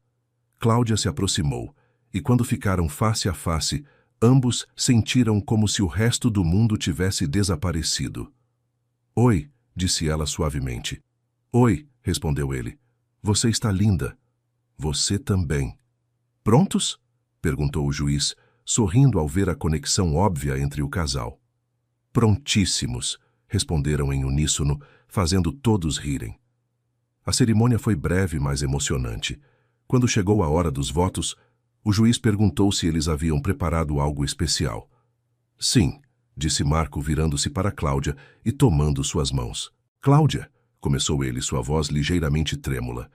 Cláudia se aproximou, e quando ficaram face a face, ambos sentiram como se o resto do mundo tivesse desaparecido. Oi, disse ela suavemente. Oi, respondeu ele. Você está linda. Você também. Prontos? Perguntou o juiz, sorrindo ao ver a conexão óbvia entre o casal. Prontíssimos, responderam em uníssono, fazendo todos rirem. A cerimônia foi breve, mas emocionante. Quando chegou a hora dos votos, o juiz perguntou se eles haviam preparado algo especial. Sim, disse Marco virando-se para Cláudia e tomando suas mãos. Cláudia, começou ele, sua voz ligeiramente trêmula,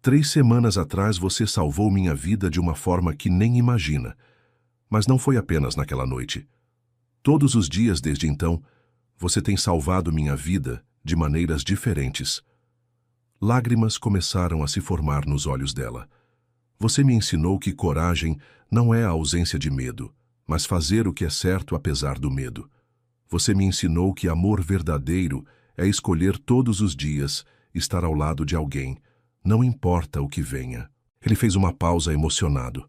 3 semanas atrás você salvou minha vida de uma forma que nem imagina. Mas não foi apenas naquela noite. Todos os dias desde então, você tem salvado minha vida de maneiras diferentes. Lágrimas começaram a se formar nos olhos dela. Você me ensinou que coragem não é a ausência de medo, mas fazer o que é certo apesar do medo. Você me ensinou que amor verdadeiro é escolher todos os dias estar ao lado de alguém, não importa o que venha. Ele fez uma pausa emocionado.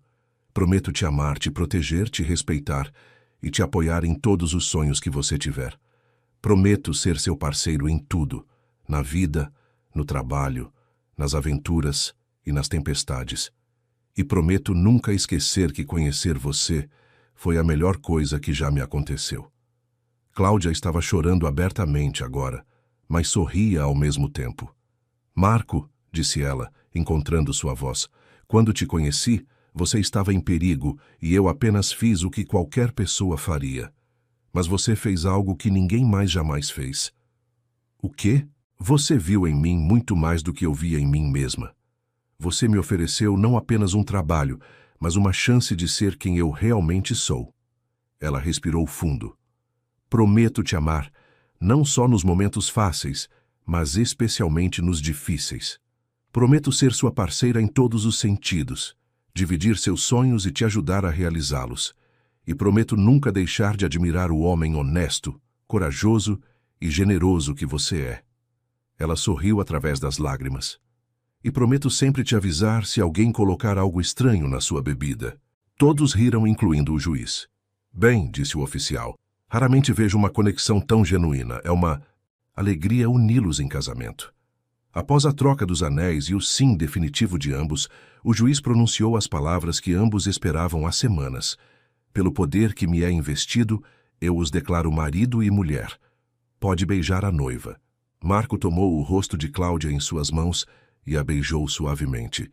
Prometo te amar, te proteger, te respeitar e te apoiar em todos os sonhos que você tiver. Prometo ser seu parceiro em tudo, na vida, no trabalho, nas aventuras e nas tempestades. E prometo nunca esquecer que conhecer você foi a melhor coisa que já me aconteceu. Cláudia estava chorando abertamente agora, mas sorria ao mesmo tempo. Marco, disse ela, encontrando sua voz, quando te conheci, você estava em perigo e eu apenas fiz o que qualquer pessoa faria. Mas você fez algo que ninguém mais jamais fez. O quê? Você viu em mim muito mais do que eu via em mim mesma. Você me ofereceu não apenas um trabalho, mas uma chance de ser quem eu realmente sou. Ela respirou fundo. Prometo te amar, não só nos momentos fáceis, mas especialmente nos difíceis. Prometo ser sua parceira em todos os sentidos, dividir seus sonhos e te ajudar a realizá-los. E prometo nunca deixar de admirar o homem honesto, corajoso e generoso que você é. Ela sorriu através das lágrimas. E prometo sempre te avisar se alguém colocar algo estranho na sua bebida. Todos riram, incluindo o juiz. Bem, disse o oficial, raramente vejo uma conexão tão genuína. É uma alegria uni-los em casamento. Após a troca dos anéis e o sim definitivo de ambos, o juiz pronunciou as palavras que ambos esperavam há semanas. Pelo poder que me é investido, eu os declaro marido e mulher. Pode beijar a noiva. Marco tomou o rosto de Cláudia em suas mãos e a beijou suavemente,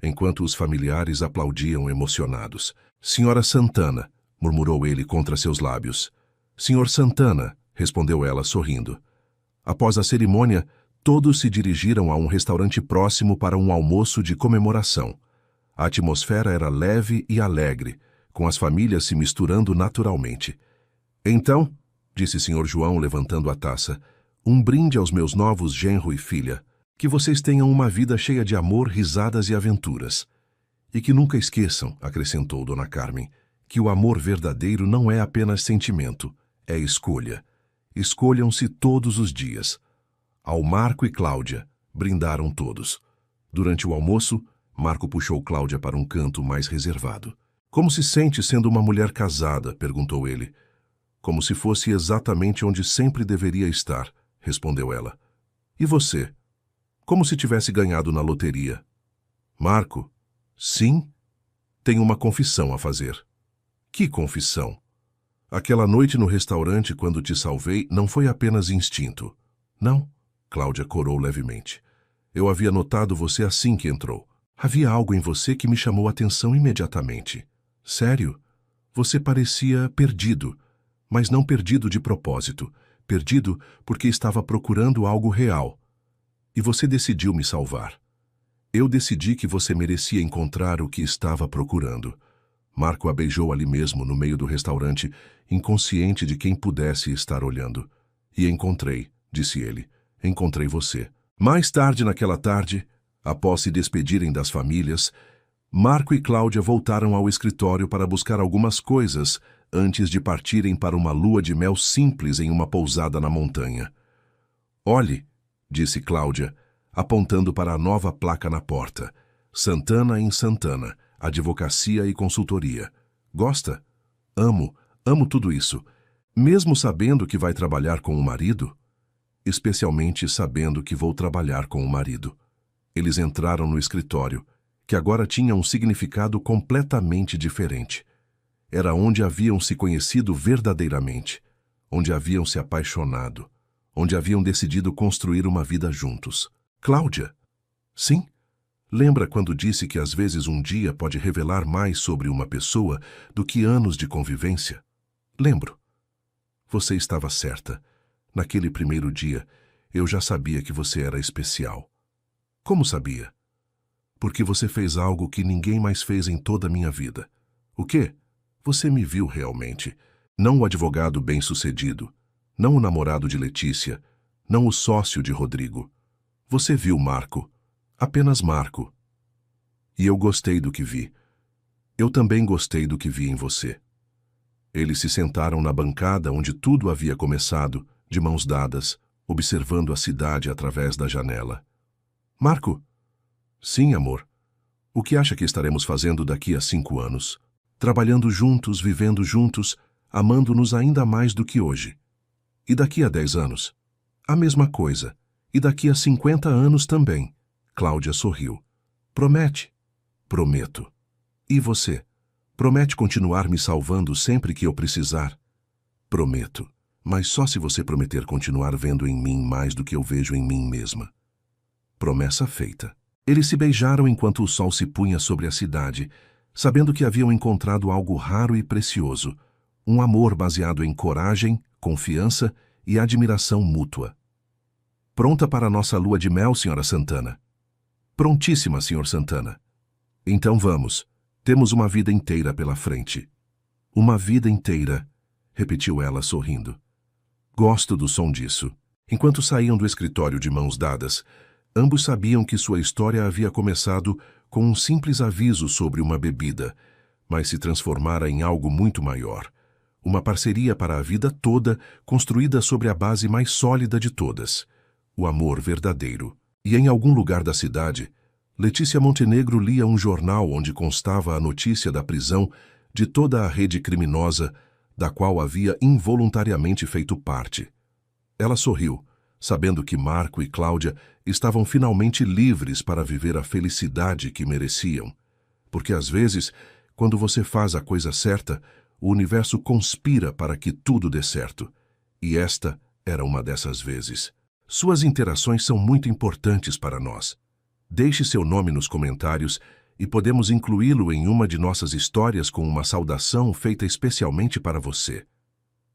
enquanto os familiares aplaudiam emocionados. Senhora Santana, murmurou ele contra seus lábios. Senhor Santana, respondeu ela sorrindo. Após a cerimônia, todos se dirigiram a um restaurante próximo para um almoço de comemoração. A atmosfera era leve e alegre, com as famílias se misturando naturalmente. Então, disse Sr. João levantando a taça, um brinde aos meus novos genro e filha. Que vocês tenham uma vida cheia de amor, risadas e aventuras. E que nunca esqueçam, acrescentou Dona Carmen, que o amor verdadeiro não é apenas sentimento, é escolha. Escolham-se todos os dias. Ao Marco e Cláudia, brindaram todos. Durante o almoço, Marco puxou Cláudia para um canto mais reservado. Como se sente sendo uma mulher casada? Perguntou ele. Como se fosse exatamente onde sempre deveria estar, respondeu ela. E você? Como se tivesse ganhado na loteria. Marco, sim, tenho uma confissão a fazer. Que confissão? Aquela noite no restaurante, quando te salvei, não foi apenas instinto. Não, Cláudia corou levemente. Eu havia notado você assim que entrou. Havia algo em você que me chamou a atenção imediatamente. Sério? Você parecia perdido, mas não perdido de propósito. Perdido porque estava procurando algo real. E você decidiu me salvar. Eu decidi que você merecia encontrar o que estava procurando. Marco a beijou ali mesmo, no meio do restaurante, inconsciente de quem pudesse estar olhando. E encontrei, disse ele. Encontrei você. Mais tarde naquela tarde, após se despedirem das famílias, Marco e Cláudia voltaram ao escritório para buscar algumas coisas antes de partirem para uma lua de mel simples em uma pousada na montanha. Olhe, disse Cláudia, apontando para a nova placa na porta. Santana em Santana, advocacia e consultoria. Gosta? Amo tudo isso. Mesmo sabendo que vai trabalhar com o marido? Especialmente sabendo que vou trabalhar com o marido. Eles entraram no escritório, que agora tinha um significado completamente diferente. Era onde haviam se conhecido verdadeiramente, onde haviam se apaixonado, onde haviam decidido construir uma vida juntos. Cláudia? Sim? Lembra quando disse que às vezes um dia pode revelar mais sobre uma pessoa do que anos de convivência? Lembro. Você estava certa. Naquele primeiro dia, eu já sabia que você era especial. Como sabia? Porque você fez algo que ninguém mais fez em toda a minha vida. O quê? Você me viu realmente. Não o advogado bem-sucedido, não o namorado de Letícia, não o sócio de Rodrigo. Você viu Marco. Apenas Marco. E eu gostei do que vi. Eu também gostei do que vi em você. Eles se sentaram na bancada onde tudo havia começado, de mãos dadas, observando a cidade através da janela. Marco? Sim, amor. O que acha que estaremos fazendo daqui a 5 anos? Trabalhando juntos, vivendo juntos, amando-nos ainda mais do que hoje. E daqui a 10 anos? A mesma coisa. E daqui a 50 anos também. Cláudia sorriu. Promete? Prometo. E você? Promete continuar me salvando sempre que eu precisar? Prometo. Mas só se você prometer continuar vendo em mim mais do que eu vejo em mim mesma. Promessa feita. Eles se beijaram enquanto o sol se punha sobre a cidade, sabendo que haviam encontrado algo raro e precioso, um amor baseado em coragem, confiança e admiração mútua. Pronta para a nossa lua de mel, Sra. Santana? Prontíssima, Sr. Santana. Então vamos. Temos uma vida inteira pela frente. Uma vida inteira, repetiu ela sorrindo. Gosto do som disso. Enquanto saíam do escritório de mãos dadas, ambos sabiam que sua história havia começado com um simples aviso sobre uma bebida, mas se transformara em algo muito maior. Uma parceria para a vida toda, construída sobre a base mais sólida de todas, o amor verdadeiro. E em algum lugar da cidade, Letícia Montenegro lia um jornal onde constava a notícia da prisão de toda a rede criminosa da qual havia involuntariamente feito parte. Ela sorriu, sabendo que Marco e Cláudia estavam finalmente livres para viver a felicidade que mereciam. Porque às vezes, quando você faz a coisa certa, o universo conspira para que tudo dê certo. E esta era uma dessas vezes. Suas interações são muito importantes para nós. Deixe seu nome nos comentários e podemos incluí-lo em uma de nossas histórias com uma saudação feita especialmente para você.